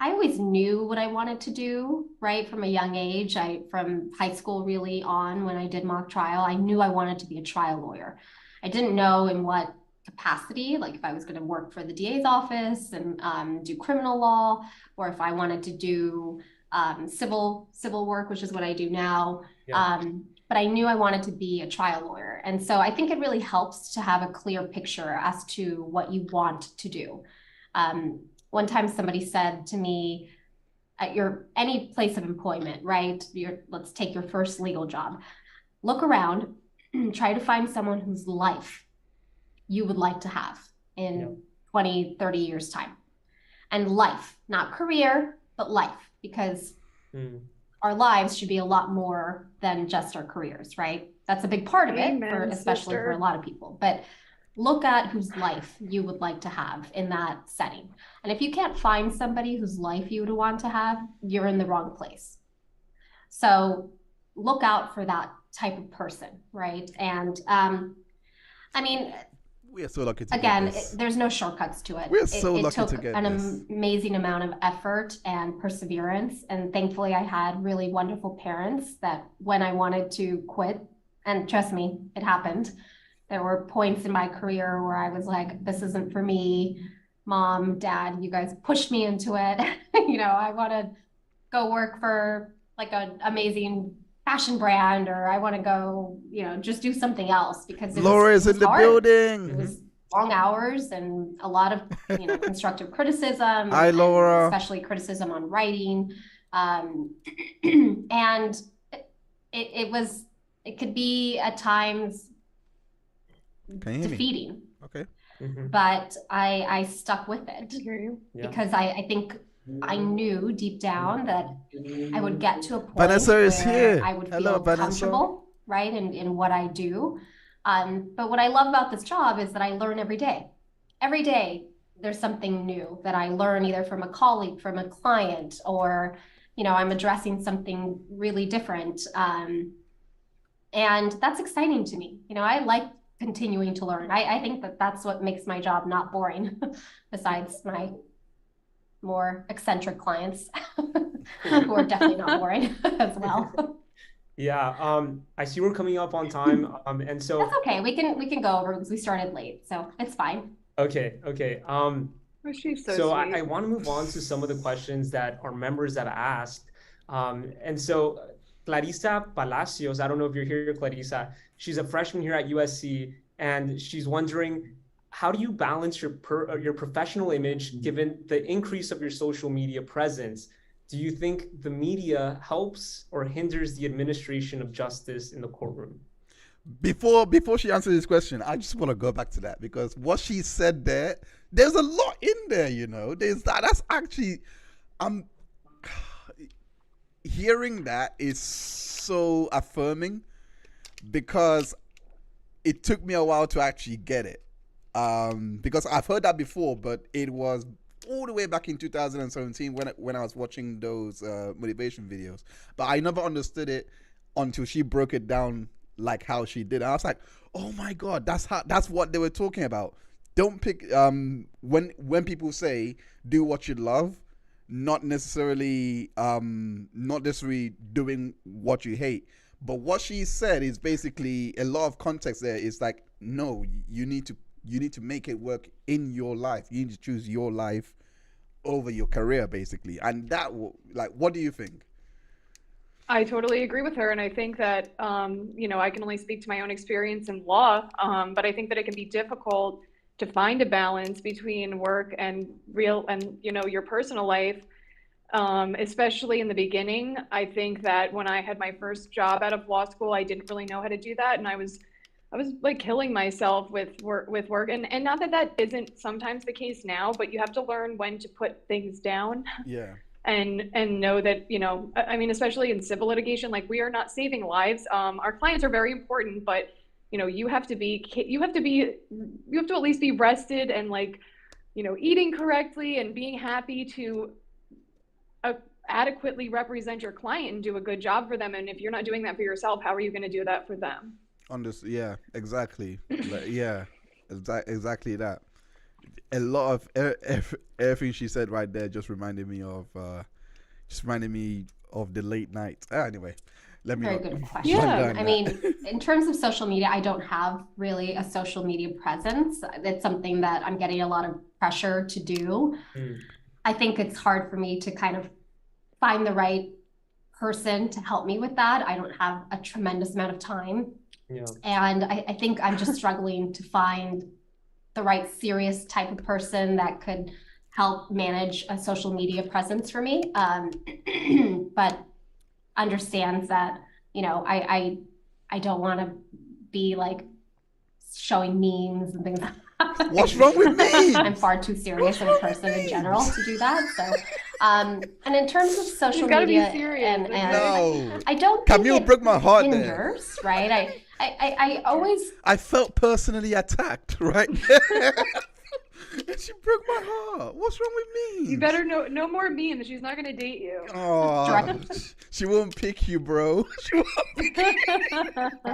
I always knew what I wanted to do, right? From a young age, from high school really on, when I did mock trial, I knew I wanted to be a trial lawyer. I didn't know in what capacity, like if I was going to work for the DA's office and do criminal law, or if I wanted to do civil work, which is what I do now. But I knew I wanted to be a trial lawyer. And so I think it really helps to have a clear picture as to what you want to do. One time somebody said to me, at any place of employment, right? Let's take your first legal job. Look around, try to find someone whose life you would like to have in 20, 30 years time. And life, not career, but life, because our lives should be a lot more than just our careers, right? That's a big part of it, especially for a lot of people. But look at whose life you would like to have in that setting. And if you can't find somebody whose life you would want to have, you're in the wrong place. So look out for that type of person, right? And I mean, we are so lucky to again, get this. There's no shortcuts to it. We're so lucky to get an this. Amazing amount of effort and perseverance. And thankfully I had really wonderful parents that when I wanted to quit, and trust me, it happened. There were points in my career where I was like, this isn't for me. Mom, Dad, you guys pushed me into it. I want to go work for like an amazing fashion brand, or I want to go, just do something else, because Laura's in the building. It was long hours and a lot of, constructive criticism. Hi, Laura. Especially criticism on writing. And it could be at times defeating. Okay. But I stuck with it because I think I knew deep down that I would get to a point where I would feel comfortable, right, in what I do. But what I love about this job is that I learn every day. Every day there's something new that I learn, either from a colleague, from a client, or I'm addressing something really different. And that's exciting to me. I like continuing to learn. I think that's what makes my job not boring, besides my more eccentric clients who are definitely not boring as well. Yeah, I see we're coming up on time, and so that's okay. We can go over because we started late, so it's fine. Okay. She's so So sweet. I want to move on to some of the questions that our members have asked, and so Clarissa Palacios, I don't know if you're here, Clarissa. She's a freshman here at USC, and she's wondering, how do you balance your professional image given the increase of your social media presence? Do you think the media helps or hinders the administration of justice in the courtroom? Before she answers this question, I just want to go back to that, because what she said there's a lot in there, There's that's actually, hearing that is so affirming, because it took me a while to actually get it. Because I've heard that before, but it was all the way back in 2017 when I was watching those motivation videos. But I never understood it until she broke it down like how she did. And I was like, oh my God, that's what they were talking about. Don't pick when people say do what you love, not necessarily doing what you hate. But what she said is basically a lot of context there. Is like, no, you need to make it work in your life. You need to choose your life over your career, basically. And that, like, what do you think? I totally agree with her. And I think that, I can only speak to my own experience in law, but I think that it can be difficult to find a balance between work and your personal life, especially in the beginning. I think that when I had my first job out of law school, I didn't really know how to do that. And I was like killing myself with work. And not that isn't sometimes the case now, but you have to learn when to put things down. Yeah. And know that, I mean, especially in civil litigation, like, we are not saving lives. Our clients are very important, but you have to at least be rested and, like, eating correctly and being happy to adequately represent your client and do a good job for them. And if you're not doing that for yourself, how are you going to do that for them? Yeah, exactly. Exactly that. A lot of everything she said right there just reminded me of the late night. Anyway, let me. Very good question. Yeah. I mean, in terms of social media, I don't have really a social media presence. It's something that I'm getting a lot of pressure to do. I think it's hard for me to kind of find the right person to help me with that. I don't have a tremendous amount of time. Yeah. And I think I'm just struggling to find the right serious type of person that could help manage a social media presence for me. But understands that, I don't want to be like showing memes and things like that. What's wrong with me? I'm far too serious of a person in general to do that. So, and in terms of social media, and no. I don't think Camille broke my heart hinders, there. Right? I felt personally attacked, right? She broke my heart. What's wrong with me? You better no more memes. She's not gonna date you. Oh, she won't pick you, bro. She won't pick you.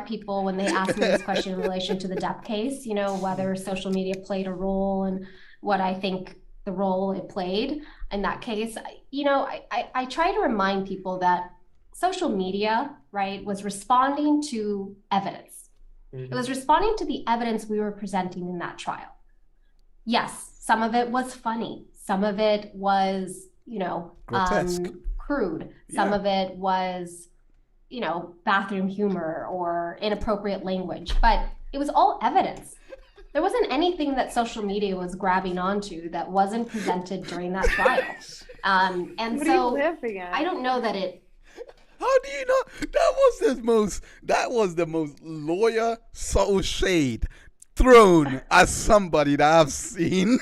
People, when they ask me this question in relation to the Depp case, whether social media played a role and what I think the role it played in that case, I try to remind people that social media, right, was responding to evidence. Mm-hmm. It was responding to the evidence we were presenting in that trial. Yes, some of it was funny. Some of it was, crude. Some of it was, bathroom humor or inappropriate language, but it was all evidence. There wasn't anything that social media was grabbing onto that wasn't presented during that trial. And what so are you laughing at? I don't know that it. How do you know? That was the most lawyer subtle shade thrown at somebody that I've seen.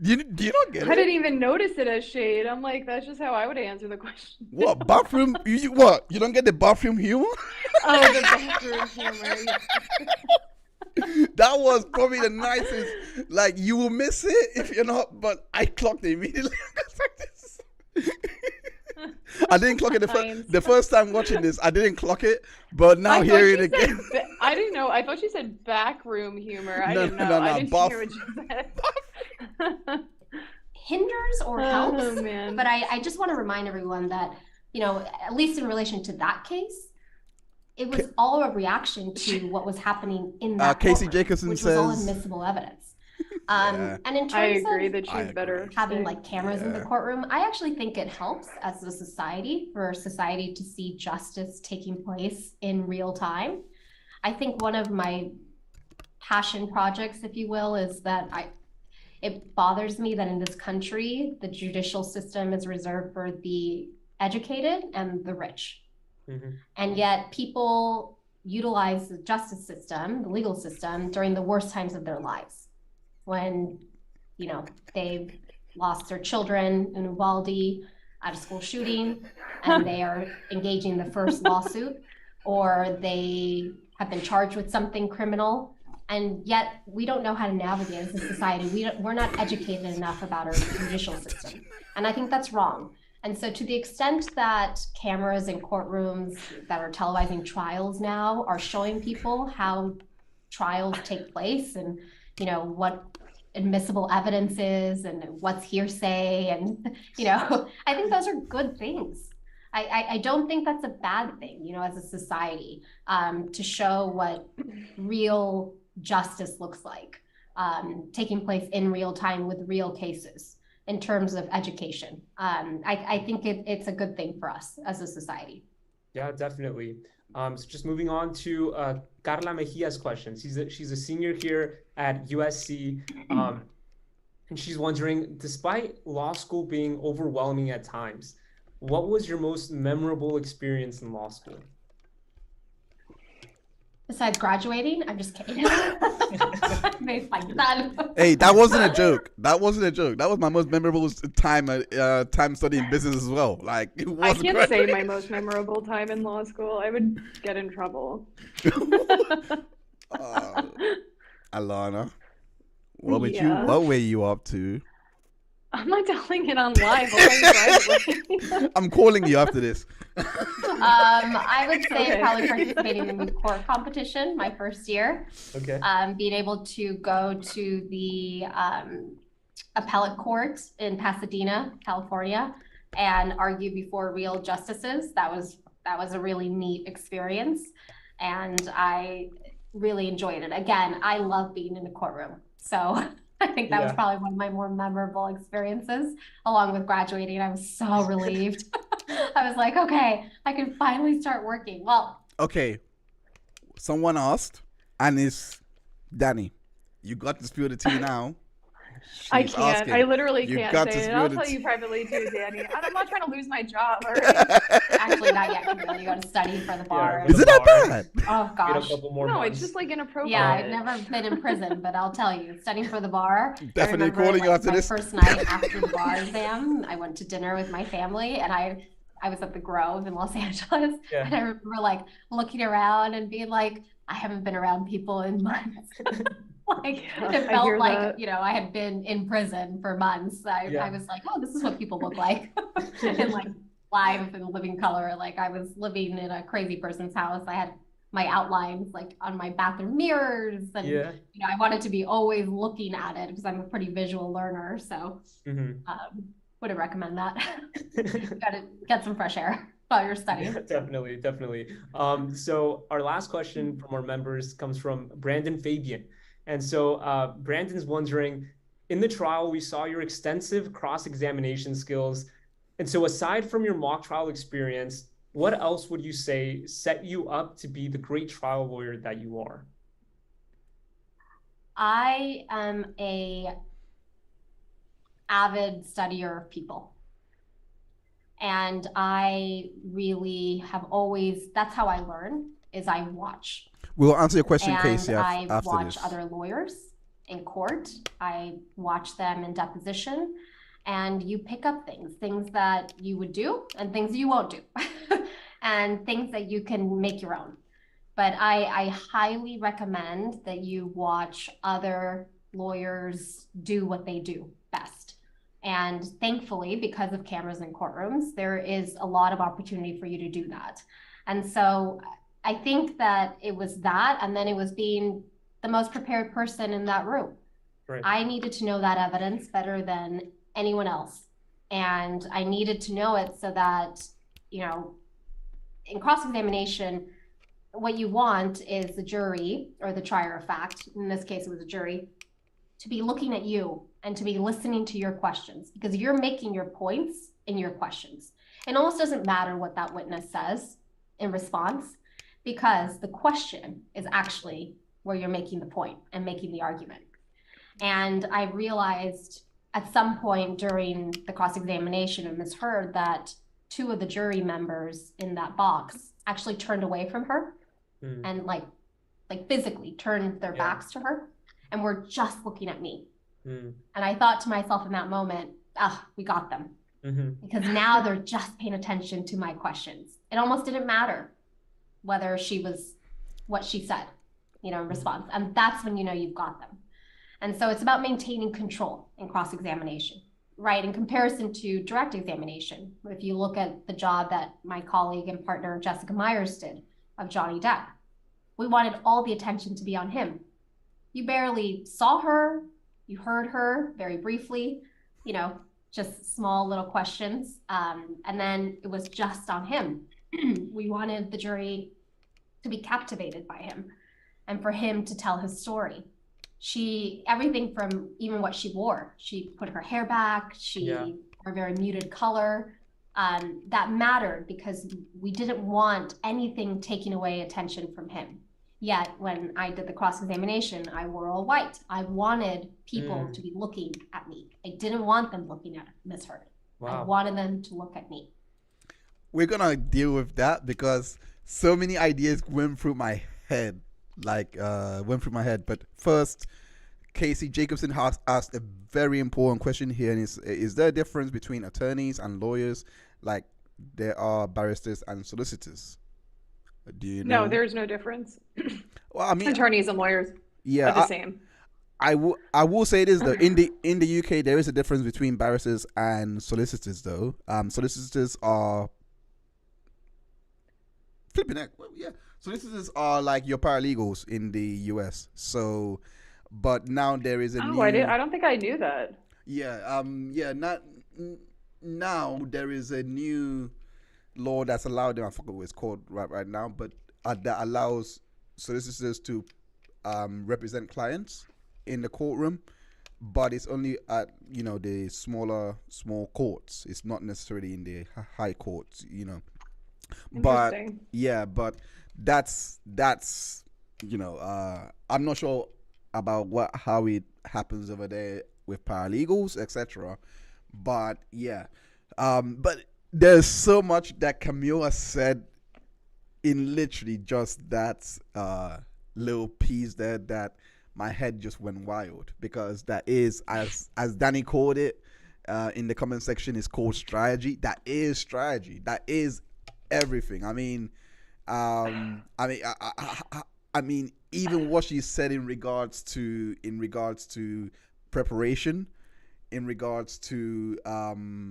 do you not get it? I didn't even notice it as shade. I'm like, that's just how I would answer the question. What, bathroom? What? You don't get the bathroom humor? Oh, the bathroom humor. That was probably the nicest. Like, you will miss it if you're not, but I clocked it immediately. I didn't clock it the first time watching this. I didn't clock it, but now hearing it again. I didn't know. I thought she said backroom humor. I didn't know. I didn't hear what you said. Hinders or helps. Oh, man. But I just want to remind everyone that, at least in relation to that case, it was all a reaction to what was happening in that Casey courtroom, Jacobson which says, was all admissible evidence. And in terms I agree of that she's better having like cameras in the courtroom, I actually think it helps as a society for society to see justice taking place in real time. I think one of my passion projects, if you will, is that it bothers me that in this country, the judicial system is reserved for the educated and the rich. Mm-hmm. And yet people utilize the justice system, the legal system, during the worst times of their lives. When, they've lost their children in Uvalde at a school shooting and they are engaging the first lawsuit, or they have been charged with something criminal, and yet we don't know how to navigate as a society. We're not educated enough about our judicial system. And I think that's wrong. And so to the extent that cameras in courtrooms that are televising trials now are showing people how trials take place and, you know, what admissible evidence is and what's hearsay, and, you know, I think those are good things. I don't think that's a bad thing, you know, as a society, to show what real justice looks like, taking place in real time with real cases in terms of education. I think it's a good thing for us as a society. Yeah, definitely. So just moving on to Carla Mejia's question. She's a senior here at USC, and she's wondering, despite law school being overwhelming at times, what was your most memorable experience in law school? Besides graduating, I'm just kidding. Maybe like that. Hey, that wasn't a joke. That wasn't a joke. That was my most memorable time studying business as well. Like, it I wasn't can't say my most memorable time in law school. I would get in trouble. Alana, what Yeah. what were you up to? I'm not telling it on live. Privately. I'm calling you after this. I would say Okay. probably participating in the court competition my first year. Okay. Being able to go to the appellate court in Pasadena, California, and argue before real justices. That was a really neat experience, and I really enjoyed it. Again, I love being in the courtroom, so I think that was probably one of my more memorable experiences, along with graduating. I was so relieved. I was like, okay, I can finally start working. Well, Okay. Someone asked, and it's Danny. You got to spill the tea now. I She's can't. asking. I literally You can't got to say it. spill I'll the tell tea. you privately too, Danny. I'm not trying to lose my job. All right? actually not yet, Camille. You got to study for the bar. Yeah. Is it that bad? Oh Get a gosh. couple more No, months. it's just like inappropriate. Yeah, I've never been in prison, but I'll tell you, studying for the bar. Definitely I remember, calling you like, after my this. first night after the bar exam, I went to dinner with my family, and I was at the Grove in Los Angeles, Yeah. and I remember like looking around and being like, I haven't been around people in months. Like Yeah, it I felt hear like, that. you know, I had been in prison for months. Yeah. I was like, oh, this is what people look like in like live and living color. Like I was living in a crazy person's house. I had my outlines like on my bathroom mirrors, and you know, I wanted to be always looking at it because I'm a pretty visual learner. So would recommend that. Got to get some fresh air while you're studying. Yeah, definitely. So our last question from our members comes from Brandon Fabian. And so Brandon's wondering, in the trial, we saw your extensive cross-examination skills. And so aside from your mock trial experience, what else would you say set you up to be the great trial lawyer that you are? I am a avid studier of people. And I really have always, that's how I learn, is I watch. We'll answer your question, And Casey, I after watch this. other lawyers in court. I watch them in deposition, and you pick up things that you would do and things you won't do, and things that you can make your own. But I highly recommend that you watch other lawyers do what they do best. And thankfully, because of cameras in courtrooms, there is a lot of opportunity for you to do that. And so I think that it was that, and then it was being the most prepared person in that room. Right. I needed to know that evidence better than anyone else. And I needed to know it so that, you know, in cross-examination, what you want is the jury or the trier of fact, in this case it was a jury, to be looking at you and to be listening to your questions, because you're making your points in your questions. It almost doesn't matter what that witness says in response, because the question is actually where you're making the point and making the argument. And I realized at some point during the cross-examination of Ms. Heard that two of the jury members in that box actually turned away from her and like physically turned their backs to her and were just looking at me. And I thought to myself in that moment, we got them. Because now they're just paying attention to my questions. It almost didn't matter whether she was what she said, you know, in response. And that's when you know you've got them. And so it's about maintaining control in cross-examination. right, in comparison to direct examination. If you look at the job that my colleague and partner Jessica Myers did of Johnny Depp, we wanted all the attention to be on him. You barely saw her, you heard her very briefly, you know, just small little questions. And then it was just on him. We wanted the jury to be captivated by him and for him to tell his story. Everything from even what she wore, she put her hair back, her very muted color, that mattered because we didn't want anything taking away attention from him. Yet when I did the cross-examination, I wore all white. I wanted people to be looking at me. I didn't want them looking at Miss Heard. Wow. I wanted them to look at me. We're going to deal with that because so many ideas went through my head. But first, Casey Jacobson has asked a very important question here. And is there a difference between attorneys and lawyers like there are barristers and solicitors? Do you know? No, there's no difference. Well, I mean, attorneys and lawyers are the same. I will say this though. In the UK, there is a difference between barristers and solicitors though. Solicitors are flipping heck. Well, yeah. Solicitors are like your paralegals in the US. So, but now there is a new... I don't think I knew that. Yeah. Now there is a new law that's allowed them. I forgot what it's called right now, but that allows solicitors to represent clients in the courtroom, but it's only at the small courts. It's not necessarily in the high courts. But yeah, but that's I'm not sure about how it happens over there with paralegals, etc. But yeah, but there's so much that Camille has said in literally just that little piece there that my head just went wild, because that is, as Danny called it in the comment section, is called strategy. That is strategy. That is everything. I mean, even what she said in regards to preparation, in regards to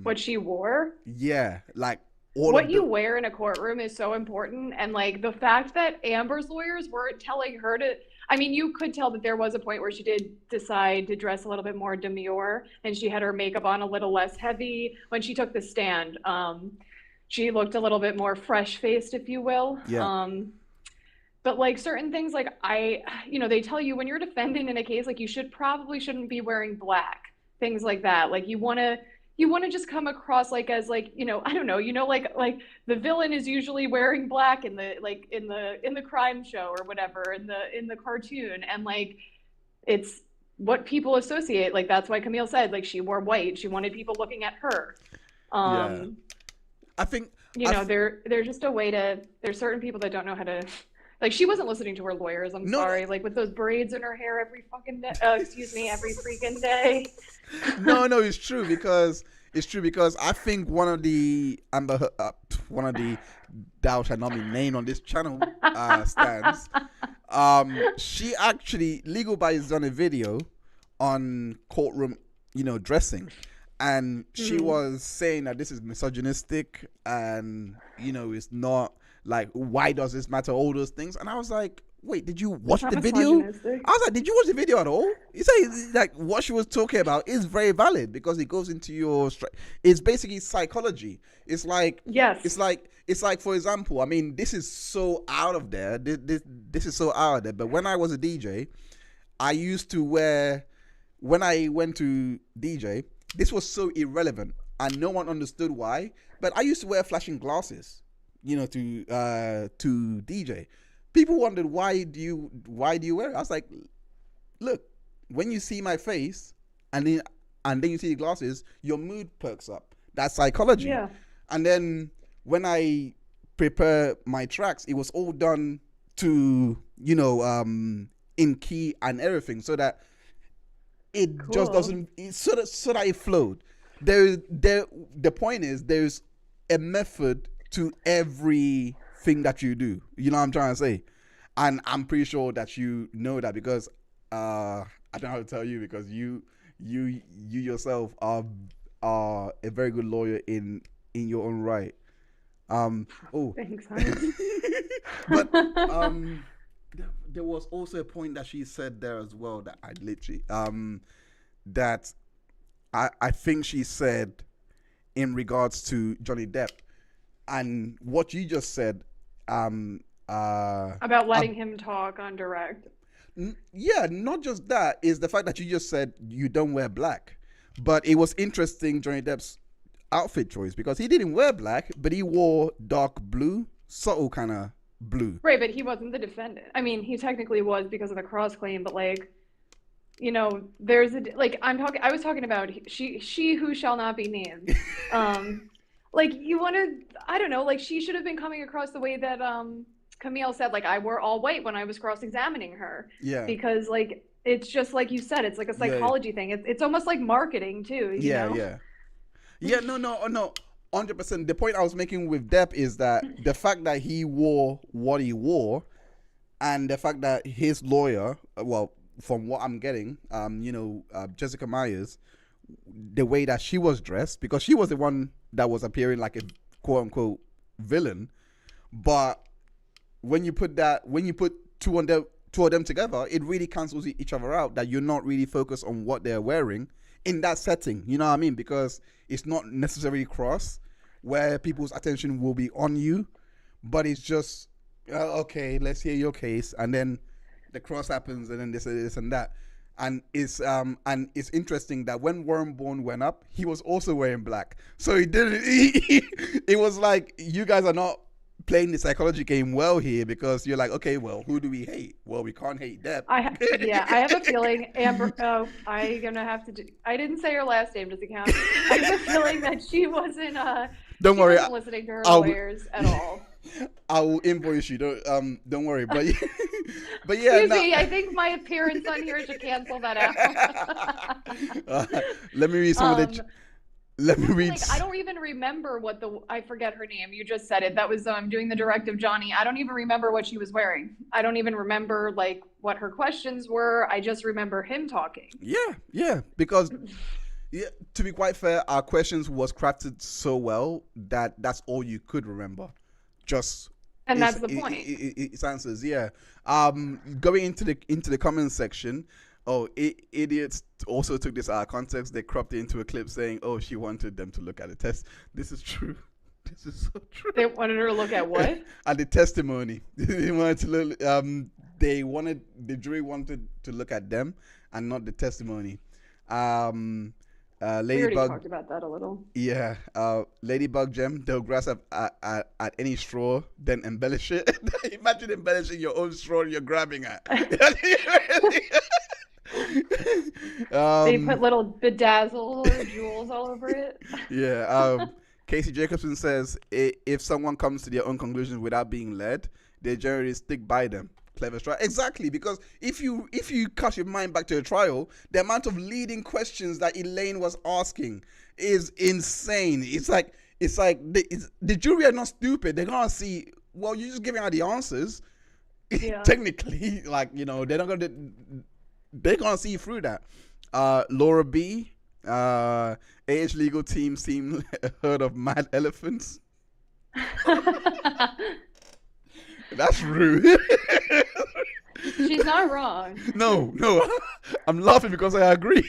what she wore. Yeah, like what you wear in a courtroom is so important, and like the fact that Amber's lawyers weren't telling her to. I mean, you could tell that there was a point where she did decide to dress a little bit more demure, and she had her makeup on a little less heavy when she took the stand. She looked a little bit more fresh-faced, if you will. Yeah. But like certain things, like they tell you when you're defending in a case, like you shouldn't be wearing black, things like that. Like you want to just come across like as like, I don't know, like the villain is usually wearing black in the crime show or whatever, in the cartoon, and like it's what people associate. Like that's why Camille said like she wore white. She wanted people looking at her. Yeah. I think there's just a way to. There's certain people that don't know how to. Like she wasn't listening to her lawyers. I'm sorry. Like with those braids in her hair every fucking day. Every freaking day. No, it's true because I think one of the thou shall not be named on this channel stands. She actually Legal By has done a video on courtroom, dressing. And she was saying that this is misogynistic and, it's not like, why does this matter? All those things. And I was like, wait, did you watch the video? I was like, did you watch the video at all? You say like what she was talking about is very valid because it goes into it's basically psychology. It's like, yes, it's like, for example, I mean, this is so out of there. This is so out of there. But when I was a DJ, I used to wear, when I went to DJ, this was so irrelevant and no one understood why, but I used to wear flashing glasses, to DJ. People wondered, why do you wear it? I was like, look, when you see my face and then you see the glasses, your mood perks up. That's psychology. Yeah. And then when I prepare my tracks, it was all done to, in key and everything, so that it just doesn't, so that it flowed. The point is, there's a method to everything that you do. You know what I'm trying to say? And I'm pretty sure that you know that because I don't know how to tell you, because you yourself are are a very good lawyer in your own right. Oh, Thanks, Heinz. but there was also a point that she said there as well that I literally that I think she said in regards to Johnny Depp and what you just said about letting him talk on direct. Yeah, not just that, is the fact that you just said you don't wear black. But it was interesting, Johnny Depp's outfit choice, because he didn't wear black, but he wore dark blue, subtle kind of blue. Right, but he wasn't the defendant. I mean, he technically was because of the cross claim, but like, you know, there's a like I was talking about she who shall not be named. Like you want to, I don't know, like she should have been coming across the way that Camille said, like I wore all white when I was cross-examining her. Yeah. Because like it's just like you said, it's like a psychology thing. It's almost like marketing too. You know? Yeah. No. 100%. The point I was making with Depp is that the fact that he wore what he wore, and the fact that his lawyer, well, from what I'm getting, Jessica Myers, the way that she was dressed, because she was the one that was appearing like a quote unquote villain, but when you put two of them together, it really cancels each other out, that you're not really focused on what they're wearing in that setting, you know what I mean? Because it's not necessarily cross where people's attention will be on you, but it's just okay, let's hear your case, and then the cross happens, and then this and that. And it's interesting that when Warren Bourne went up, he was also wearing black. So he didn't. It was like, you guys are not playing the psychology game well here, because you're like, okay, well, who do we hate? Well, we can't hate Depp. I have a feeling Amber. Oh, I'm gonna have to do. I didn't say her last name. Does it count? I have a feeling that she wasn't. Don't worry. Wasn't listening to her lawyers at all. I will invoice you. Don't worry. But yeah. Excuse me. I think my appearance on here should cancel that out. Let me read some of the. Let me read. Like, I don't even remember I forget her name. You just said it. That was doing the direct of Johnny. I don't even remember what she was wearing. I don't even remember like what her questions were. I just remember him talking. Yeah. Because to be quite fair, our questions was crafted so well that that's all you could remember. And that's the point. It's answers, yeah. Going into the comments section. Oh, idiots also took this out of context. They cropped it into a clip saying, "Oh, she wanted them to look at the test." This is true. This is so true. They wanted her to look at what? At the testimony. They wanted to look. The jury wanted to look at them and not the testimony. We already talked about that a little. Yeah. Ladybug Gem, they'll grasp at any straw, then embellish it. Imagine embellishing your own straw you're grabbing at. They put little bedazzle or jewels all over it. Yeah. Casey Jacobson says, if someone comes to their own conclusions without being led, they generally stick by them. Clever try. Exactly, because if you cast your mind back to the trial, the amount of leading questions that Elaine was asking is insane. It's like the jury are not stupid. They're gonna see, well, you're just giving out the answers. Yeah. Technically, like, you know, they're gonna see through that. Laura B, AH legal team seem heard of mad elephants. That's rude. She's not wrong. No, I'm laughing because I agree.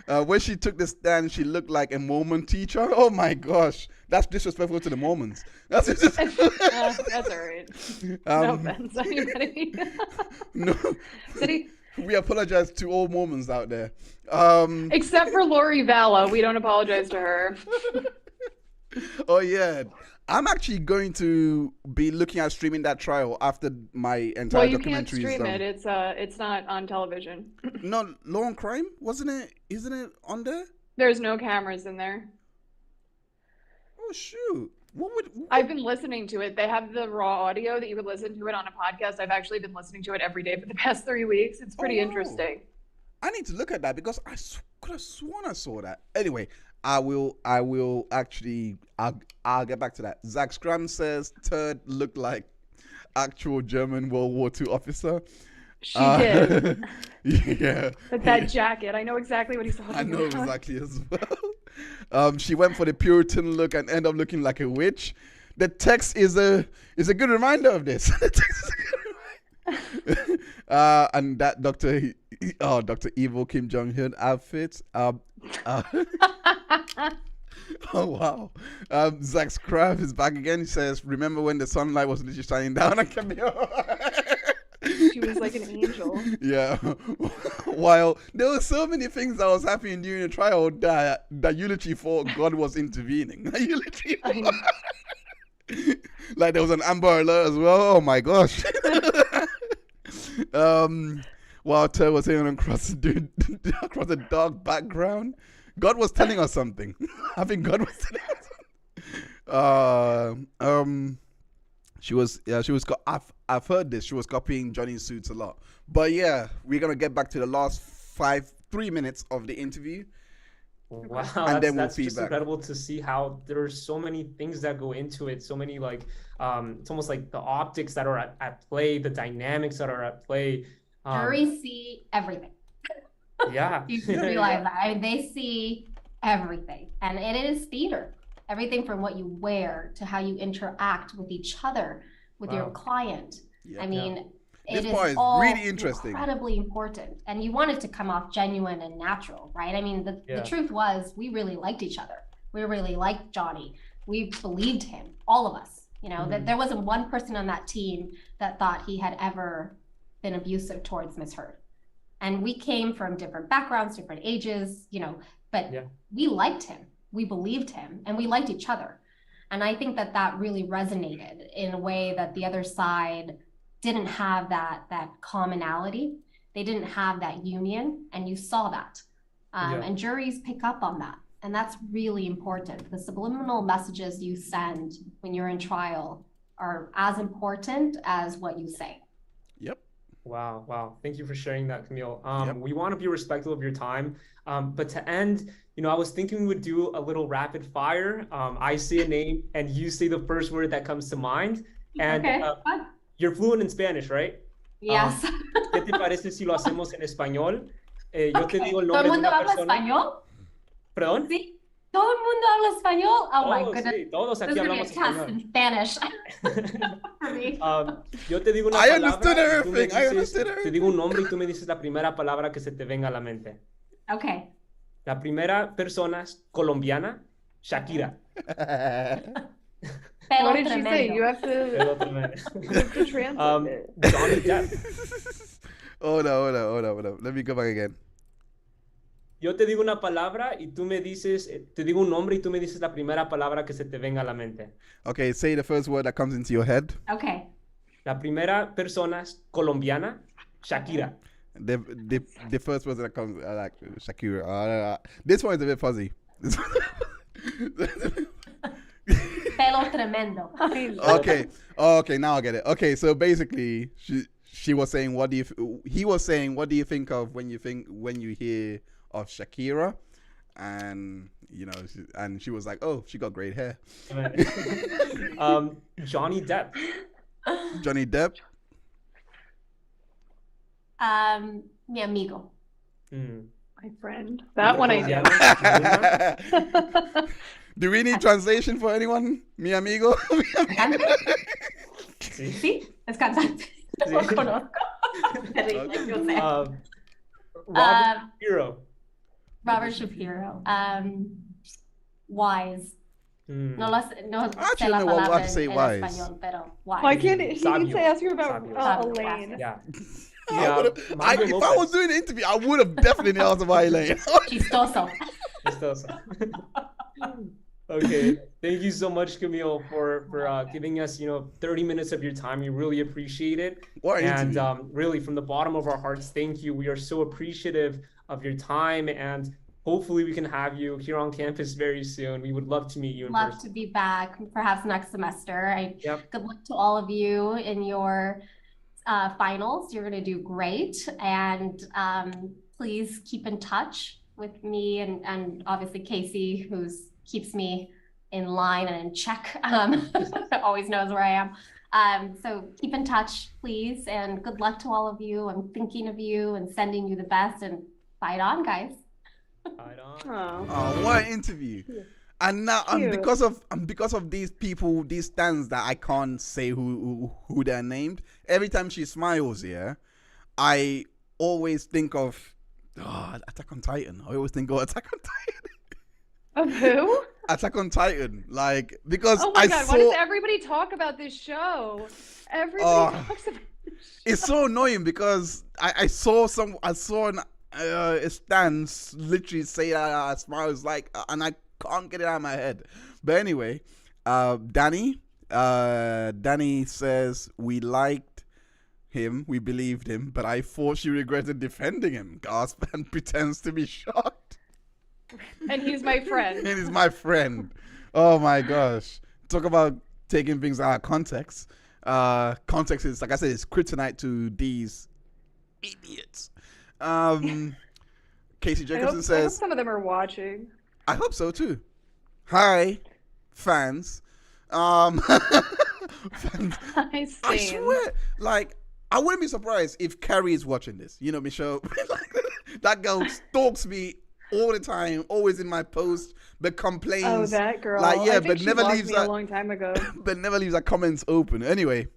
When she took the stand, she looked like a Mormon teacher. Oh my gosh, that's disrespectful to the Mormons. That's that's all right. No offense, anybody. No. We apologize to all Mormons out there. Except for Lori Vallow, we don't apologize to her. Oh yeah. I'm actually going to be looking at streaming that trial after my entire documentary is done. Well, you can't stream it. It's not on television. No, Law and Crime, wasn't it? Isn't it on there? There's no cameras in there. Oh shoot! I've been listening to it. They have the raw audio that you would listen to it on a podcast. I've actually been listening to it every day for the past 3 weeks. It's pretty interesting. I need to look at that because I could have sworn I saw that. Anyway. I'll get back to that. Zach Scram says Turd looked like actual German World War II officer. She did. Yeah. But that jacket, I know exactly what he's talking I know about. exactly as well. She went for the Puritan look and ended up looking like a witch. The text is a good reminder of this. The text is a good reminder. And that Dr. Evil Kim Jong Un outfit. Oh wow. Zach's Craft is back again. He says, "Remember when the sunlight was literally shining down on Camille?" She was like an angel. Yeah. While there were so many things that was happening during the trial that you literally thought God was intervening. You literally like there was an Amber Alert as well. Oh my gosh. Walter was saying across the dark background. God was telling us something. I think God was telling us something. She was. I've heard this. She was copying Johnny's suits a lot. But yeah, we're gonna get back to the last 3 minutes of the interview. Wow, And then we'll that's just feedback. incredible to see how there are so many things that go into it. So many it's almost like the optics that are at play, the dynamics that are at play. Juries see everything. Yeah. You should realize that. I mean, they see everything, and it is theater. Everything from what you wear to how you interact with each other, with your client. Yeah. I mean, This it part is is all really interesting. incredibly important, and you want it to come off genuine and natural, right? I mean, the truth was we really liked each other. We really liked Johnny. We believed him, all of us. You know, that there wasn't one person on that team that thought he had ever been abusive towards Miss Heard. And we came from different backgrounds, different ages, you know, but we liked him, we believed him, and we liked each other. And I think that that really resonated in a way that the other side didn't have that commonality. They didn't have that union, and you saw that. And juries pick up on that. And that's really important. The subliminal messages you send when you're in trial are as important as what you say. Yep. Wow. Thank you for sharing that, Camille. We want to be respectful of your time. But to end, I was thinking we would do a little rapid fire. I say a name and you say the first word that comes to mind. And you're fluent in Spanish, right? Yes. ¿Qué te parece si lo hacemos en español? Yo te digo el nombre ¿Todo el de mundo una habla persona. español? ¿Perdón? Sí. ¿Todo el mundo habla español? Oh my goodness. Sí, todos aquí This is gonna be hablamos a test español. in Spanish. For me. Yo te digo una I palabra. understood y tú me everything. I dices- understood Te everything. digo un nombre y tú me dices la primera palabra que se te venga a la mente. Okay. La primera persona es colombiana, Shakira. Pelo What did she say? tremendo. You have to, El otro man. you have to translate it. Johnny Depp. Hold on. Let me go back again. Yo te digo una palabra y tú me dices, te digo un nombre y tú me dices la primera palabra que se te venga a la mente. Okay, say the first word that comes into your head. Okay. La primera persona es colombiana, Shakira. The first word that comes like Shakira. This one is a bit fuzzy. Pelo tremendo. Okay, now I get it. Okay, so basically, she was saying, he was saying, what do you think of when you hear of Shakira? And and she was like, oh, she got great hair. Johnny Depp. Johnny Depp. Mi amigo. My friend. That one I know. Do we need translation for anyone? Mi amigo. Sí, es cantante. Lo conozco. Terrible, yo sé. Robert Shapiro. Robert Shapiro. Wise. No I sé la don't know what palabra to say en español, español, pero wise. Why can't he can Sabio. say ask you about Sabio. Elaine? Yeah. If I Mario was Lopez. doing an interview, I would have definitely asked about Elaine. Chistoso. Chistoso. Okay, thank you so much, Camille, for giving us 30 minutes of your time. We really appreciate it. What an And interview. really, from the bottom of our hearts, thank you. We are so appreciative of your time, and hopefully we can have you here on campus very soon. We would love to meet you in Love person. to be back, perhaps next semester. Yep. Good luck to all of you in your finals. You're going to do great. And please keep in touch with me and obviously Casey, who keeps me in line and in check. Always knows where I am. So keep in touch, please, and good luck to all of you. I'm thinking of you and sending you the best, and fight on, guys. Fight on. Oh, what an interview! And now, because of these people, these stands that I can't say who they're named. Every time she smiles, yeah, I always think of Attack on Titan. I always think of Attack on Titan. Of who? Attack on Titan, like, because Oh my God! Why does everybody talk about this show? Everybody talks about this show. It's so annoying because I saw a stance literally say that smiles like, and I can't get it out of my head. But anyway, Danny says we liked him, we believed him, but I thought she regretted defending him. Gasp, and pretends to be shocked. And he's my friend. And he's my friend. Oh my gosh. Talk about taking things out of context. Context is, like I said, it's kryptonite to these idiots. Casey Jacobson I hope says, some of them are watching. I hope so too. Hi, fans. Fans. I swear, like, I wouldn't be surprised if Carrie is watching this. You know, Michelle, like, that girl stalks me all the time, always in my post, but complains. Oh, that girl. Like, yeah, I think but she never blocked leaves me a long time ago. but never leaves her comments open. Anyway,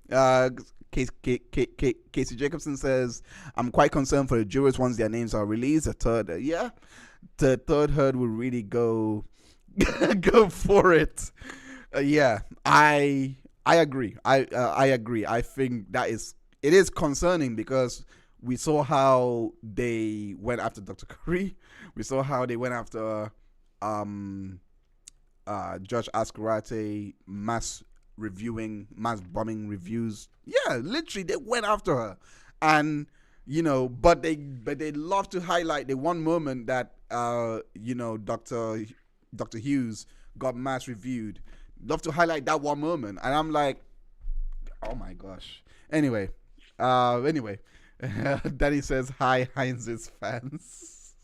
Casey Jacobson says, I'm quite concerned for the jurors once their names are released. The third herd will really go for it. Yeah, I agree. I agree. I think it is concerning because we saw how they went after Dr. Curry. We saw how they went after Judge Ascarate, mass bombing reviews. Yeah, literally they went after her. And but they love to highlight the one moment that Dr. Hughes got mass reviewed. Love to highlight that one moment, and I'm like, oh my gosh. Anyway, Daddy says hi, Heinz's fans.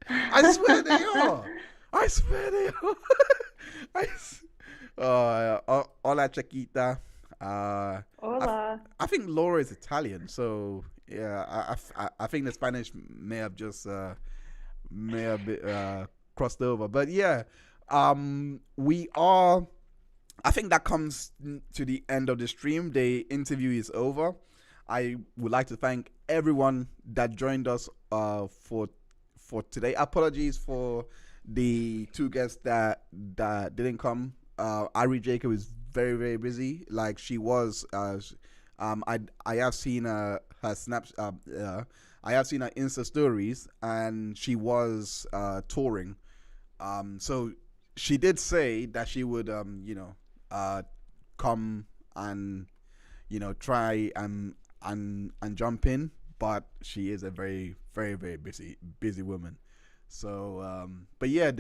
I swear they are. Hola, Chiquita. Hola. I think Laura is Italian, so yeah, I think the Spanish may have just crossed over, but yeah, we are. I think that comes to the end of the stream. The interview is over. I would like to thank everyone that joined us for today. Apologies for the two guests that didn't come. Ari Jacob is very, very busy. Like she was. I have seen her snaps. I have seen her Insta stories, and she was touring. So she did say that she would come and try and jump in, but she is a very, very, very busy woman. So but yeah,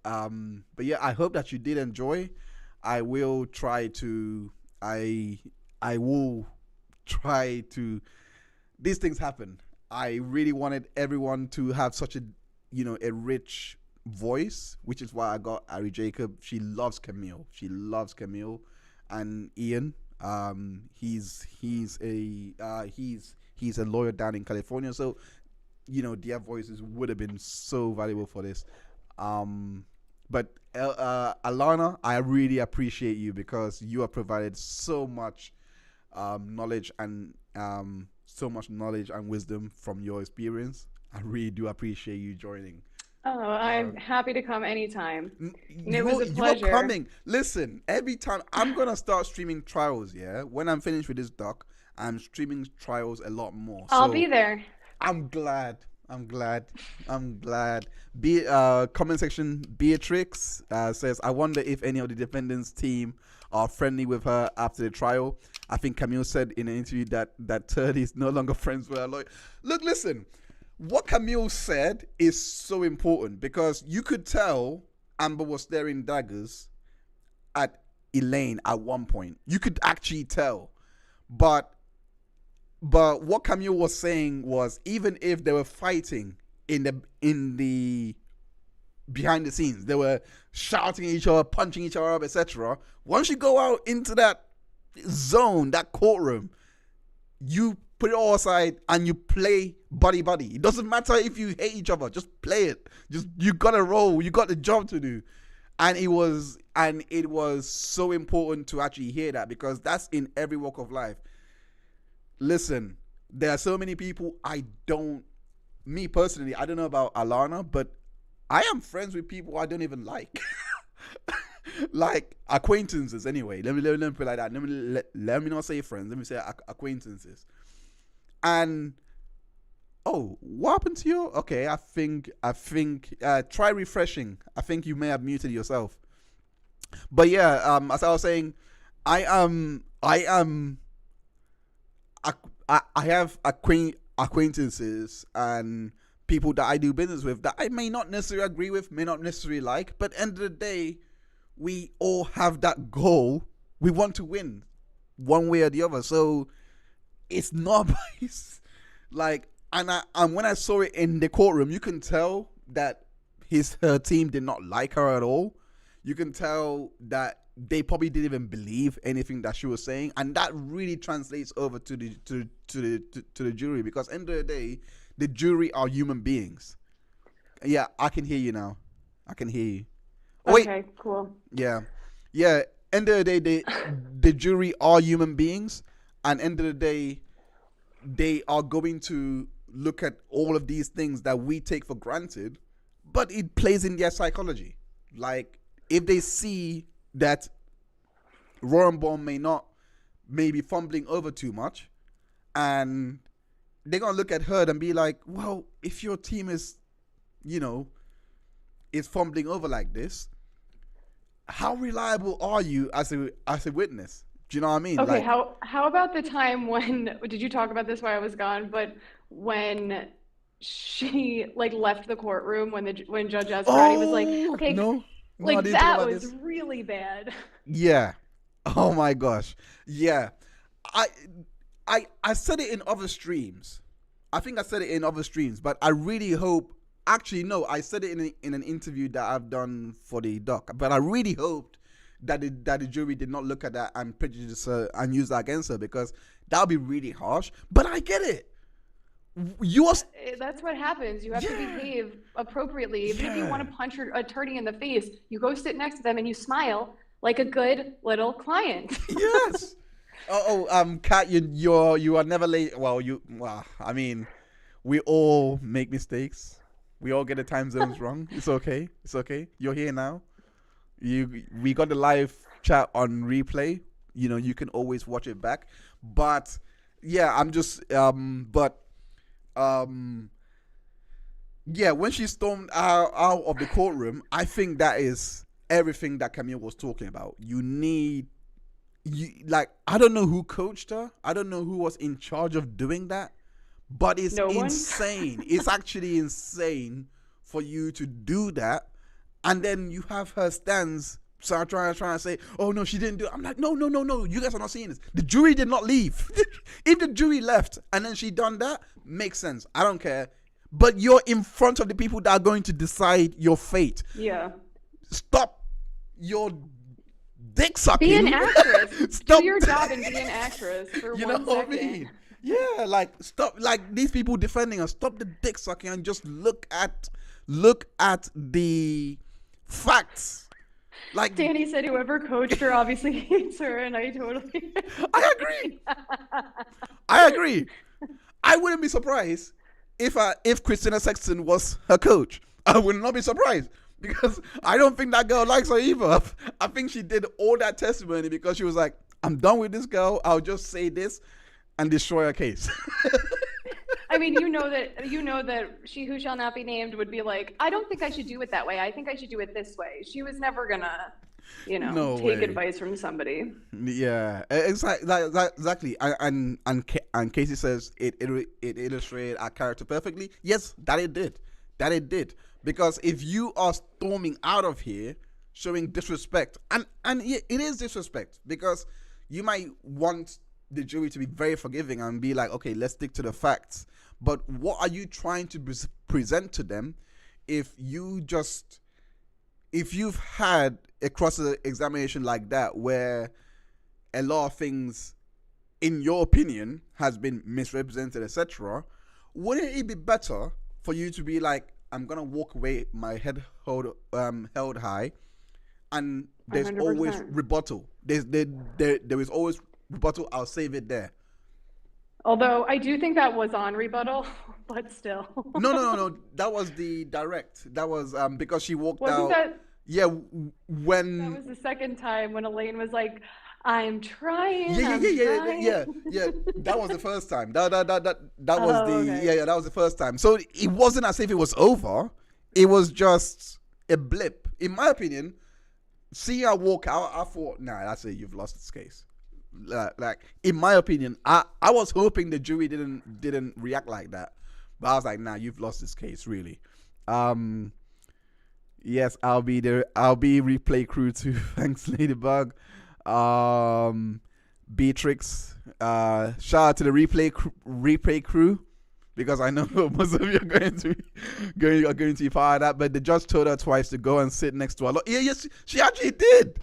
I hope that you did enjoy. I will try to these things happen. I really wanted everyone to have such a rich voice, which is why I got Ari Jacob. She loves Camille, and Ian. He's a lawyer down in California, so their voices would have been so valuable for this. But Alana, I really appreciate you because you have provided so much knowledge and wisdom from your experience. I really do appreciate you joining. Oh, I'm happy to come anytime. It was a pleasure. You're coming. Listen, every time I'm gonna start streaming trials. Yeah, when I'm finished with this doc, I'm streaming trials a lot more. I'll be there. I'm glad. Comment section. Beatrix says, I wonder if any of the defendants' team are friendly with her after the trial. I think Camille said in an interview that Turdy is no longer friends with her lawyer. Look, listen. What Camille said is so important because you could tell Amber was staring daggers at Elaine at one point. You could actually tell. But what Camille was saying was, even if they were fighting in the behind the scenes, they were shouting at each other, punching each other up, etc. Once you go out into that zone, that courtroom, you put it all aside and you play buddy. It doesn't matter if you hate each other, just play it. You gotta roll. You got the job to do. And it was so important to actually hear that, because that's in every walk of life. Listen, there are so many people me personally, I don't know about Alana, but I am friends with people I don't even like. Like acquaintances anyway. Let me put it like that. Let me not say friends. Let me say acquaintances. And what happened to you? Okay, I think try refreshing. I think you may have muted yourself. But yeah, as I was saying, I have acquaintances and people that I do business with that I may not necessarily agree with, may not necessarily like, but end of the day, we all have that goal. We want to win one way or the other. So it's not like, and when I saw it in the courtroom, you can tell that her team did not like her at all. You can tell that they probably didn't even believe anything that she was saying, and that really translates over to the jury, because end of the day, the jury are human beings. Yeah, I can hear you now. I can hear you. Okay, cool. Yeah. End of the day, the jury are human beings, and end of the day, they are going to look at all of these things that we take for granted, but it plays in their psychology. Like, if they see that Rorenbaum may be fumbling over too much, and they're gonna look at her and be like, well, if your team is fumbling over like this, how reliable are you as a witness? Do you know what I mean? Okay, how about the time when, did you talk about this while I was gone? But when she left the courtroom, when Judge Asperati was like, okay, no, that was really bad. Yeah. Oh my gosh. Yeah. I said it in other streams. I think I said it in other streams, but I really hope. Actually, no, I said it in an interview that I've done for the doc. But I really hoped that the jury did not look at that and prejudice her and use that against her, because that would be really harsh. But I get it. That's what happens. You have to behave appropriately. Even if you want to punch your attorney in the face, you go sit next to them and you smile like a good little client. Yes. Kat, you are never late. I mean, we all make mistakes. We all get the time zones wrong. It's okay. You're here now. We got the live chat on replay. You can always watch it back. But yeah, I'm just when she stormed out of the courtroom, I think that is everything that Camille was talking about. I don't know who coached her. I don't know who was in charge of doing that. But it's insane. It's actually insane for you to do that. And then you have her stands trying to say, oh no, she didn't do it. I'm like, no. You guys are not seeing this. The jury did not leave. If the jury left and then she done that, makes sense. I don't care. But you're in front of the people that are going to decide your fate. Yeah. Stop your dick sucking. Be an actress. Stop. Do your job and be an actress for 1 second. What I mean? Yeah, stop, these people defending us. Stop the dick sucking and just look at the facts. Danny said whoever coached her obviously hates her, and I totally I agree. I wouldn't be surprised if Christina Sexton was her coach. I would not be surprised, because I don't think that girl likes her either. I think she did all that testimony because she was like, I'm done with this girl. I'll just say this and destroy her case. I mean, you know that she who shall not be named would be like, I don't think I should do it that way. I think I should do it this way. She was never gonna, take advice from somebody. Yeah, exactly. And Casey says it illustrated our character perfectly. Yes, that it did. Because if you are storming out of here showing disrespect, and it is disrespect, because you might want the jury to be very forgiving and be like, okay, let's stick to the facts. But what are you trying to present to them if you've had a cross-examination like that, where a lot of things, in your opinion, has been misrepresented, etc., wouldn't it be better for you to be like, I'm gonna walk away, my head held high, and there's 100%. always rebuttal. There is always rebuttal. I'll save it there. Although I do think that was on rebuttal, but still. No. That was the direct. That was because she walked Wasn't out. that? Yeah, That when. was the second time when Elaine was like, "I'm trying." Yeah. That was the first time. That was okay. That was the first time. So it wasn't as if it was over. It was just a blip, in my opinion. Seeing her walk out, I thought, nah, that's it. You've lost this case. Like in my opinion, I was hoping the jury didn't react like that, but I was like, nah, you've lost this case, really. Yes, I'll be there. I'll be replay crew too. Thanks, Ladybug. Beatrix. Shout out to the replay crew, because I know most of you are going to be part of that. But the judge told her twice to go and sit next to her. Yes, she actually did.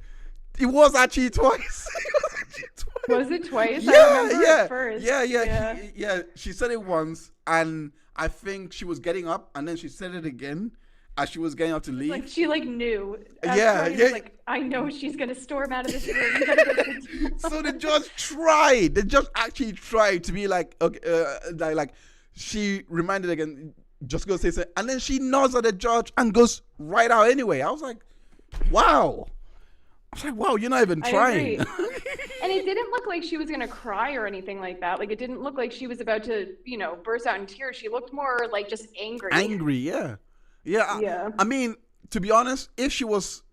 It was actually twice. Was it twice? Yeah, I remember yeah, it first. yeah. She said it once, and I think she was getting up, and then she said it again as she was getting up to leave. Like she knew. Yeah. Like, I know she's gonna storm out of this room. You gotta go sit down. So the judge tried. The judge actually tried to be like, okay, like she reminded again, just go say something, and then she nods at the judge and goes right out anyway. I was like, wow. You're not even trying. And it didn't look like she was gonna cry or anything like that. Like it didn't look like she was about to, burst out in tears. She looked more like just angry. Angry, yeah. Yeah. I mean, to be honest, if she was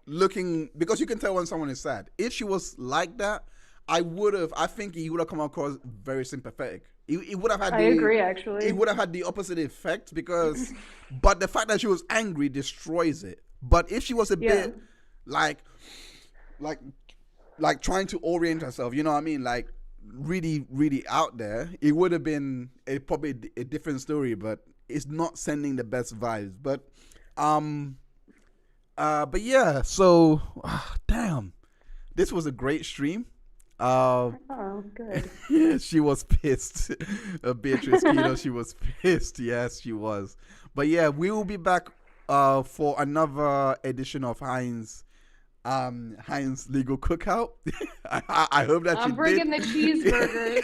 looking, because you can tell when someone is sad. If she was like that, I think he would have come across very sympathetic. It would have had. I agree, actually. It would have had the opposite effect because, but the fact that she was angry destroys it. But if she was a bit like trying to orient herself, you know what I mean? Like really, really out there, it would have been probably a different story, but it's not sending the best vibes. But yeah, so damn, this was a great stream. Oh, good. Yeah, she was pissed. Beatrice Kino, she was pissed. Yes, she was. But yeah, we will be back for another edition of Heinz Legal Cookout. I hope that I'm bringing the cheeseburgers.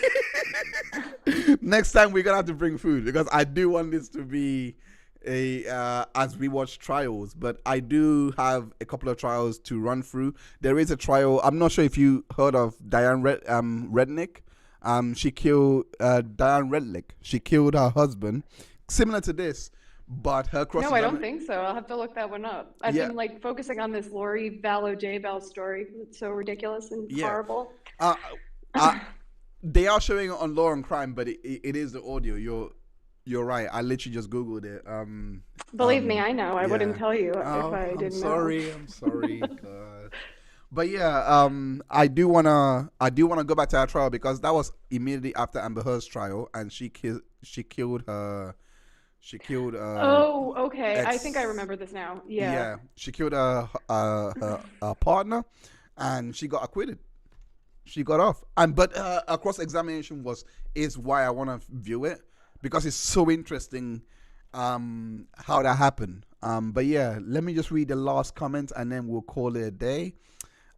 Next time we're gonna have to bring food, because I do want this to be as we watch trials, but I do have a couple of trials to run through. There is a trial. I'm not sure if you heard of Diane Rednick. She killed Diane Redlick. She killed her husband, similar to this. But her cross. No, I don't think so. I'll have to look that one up. I've been focusing on this Lori Vallow J-Bell story. It's so ridiculous and horrible. They are showing it on Law and Crime, but it is the audio. You're right. I literally just Googled it. Believe me, I know. I wouldn't tell you if I didn't know. I'm sorry. God. But yeah, I do wanna go back to her trial, because that was immediately after Amber Heard's trial, and she killed her. She killed. Oh, okay. I think I remember this now. Yeah. Yeah. She killed her partner, and she got acquitted. She got off, but a cross-examination is why I want to view it, because it's so interesting how that happened. But yeah, let me just read the last comment and then we'll call it a day.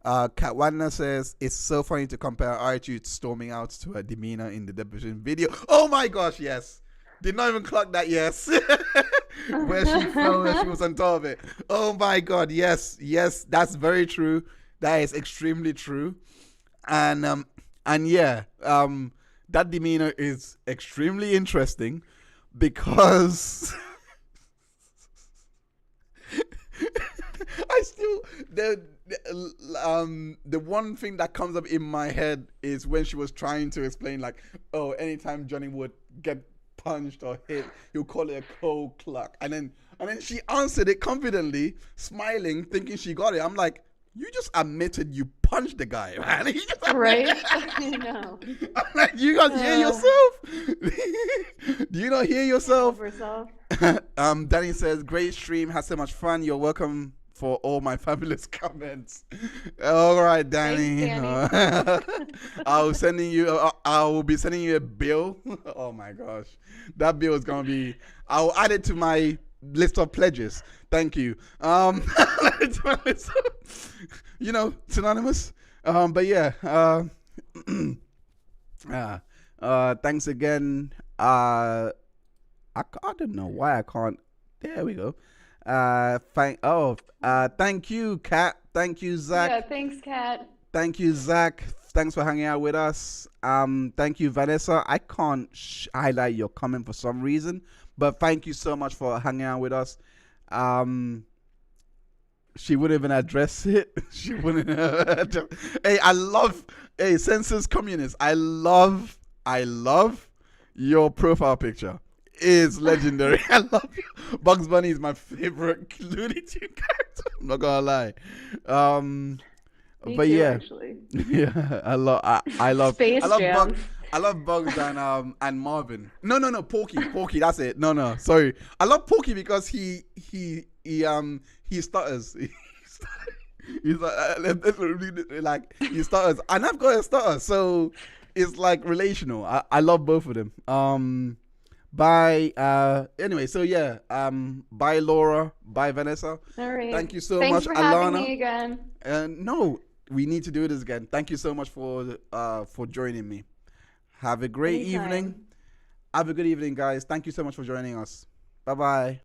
Kat Wagner says, it's so funny to compare her attitude storming out to her demeanor in the deposition video. Oh my gosh, yes. Did not even clock that, yes. Where she fell, where she was on top of it. Oh my God, yes, that's very true. That is extremely true. And yeah, that demeanor is extremely interesting, because I still the one thing that comes up in my head is when she was trying to explain, like, oh, anytime Johnny would get punched or hit, he'll call it a cold clock, and then she answered it confidently, smiling, thinking she got it. I'm like, you just admitted you punched the guy, man. Right? I know. I'm like, you guys hear yourself? Do you not hear yourself? Yourself. Danny says, great stream, had so much fun. You're welcome for all my fabulous comments. All right, Danny. Thanks, Danny. I will be sending you a bill. Oh my gosh, that bill is gonna be. I'll add it to my list of pledges. Thank you. You know, synonymous. But yeah. Thanks again. I don't know why I can't. There we go. Thank you, Kat. Thank you, Zach. Yeah, thanks, Kat. Thank you, Zach. Thanks for hanging out with us. Thank you, Vanessa. I can't highlight your comment for some reason, but thank you so much for hanging out with us. She wouldn't even address it. She wouldn't. Hey, census communist. I love your profile picture. It's legendary. I love you. Bugs Bunny is my favorite Looney Tune character. I'm not gonna lie. Me But too, yeah, actually. yeah, I love Space Jam. Bugs. I love Bugs and Marvin. No, Porky. That's it. No, sorry. I love Porky because he stutters. He's like he stutters, and I've got a stutter, so it's like relational. I love both of them. Anyway, so yeah, bye Laura, bye Vanessa. All right. Thank you so Thanks much, for having Alana. me again. No, we need to do this again. Thank you so much for joining me. Have a great Anytime. evening. Have a good evening, guys. Thank you so much for joining us. Bye bye.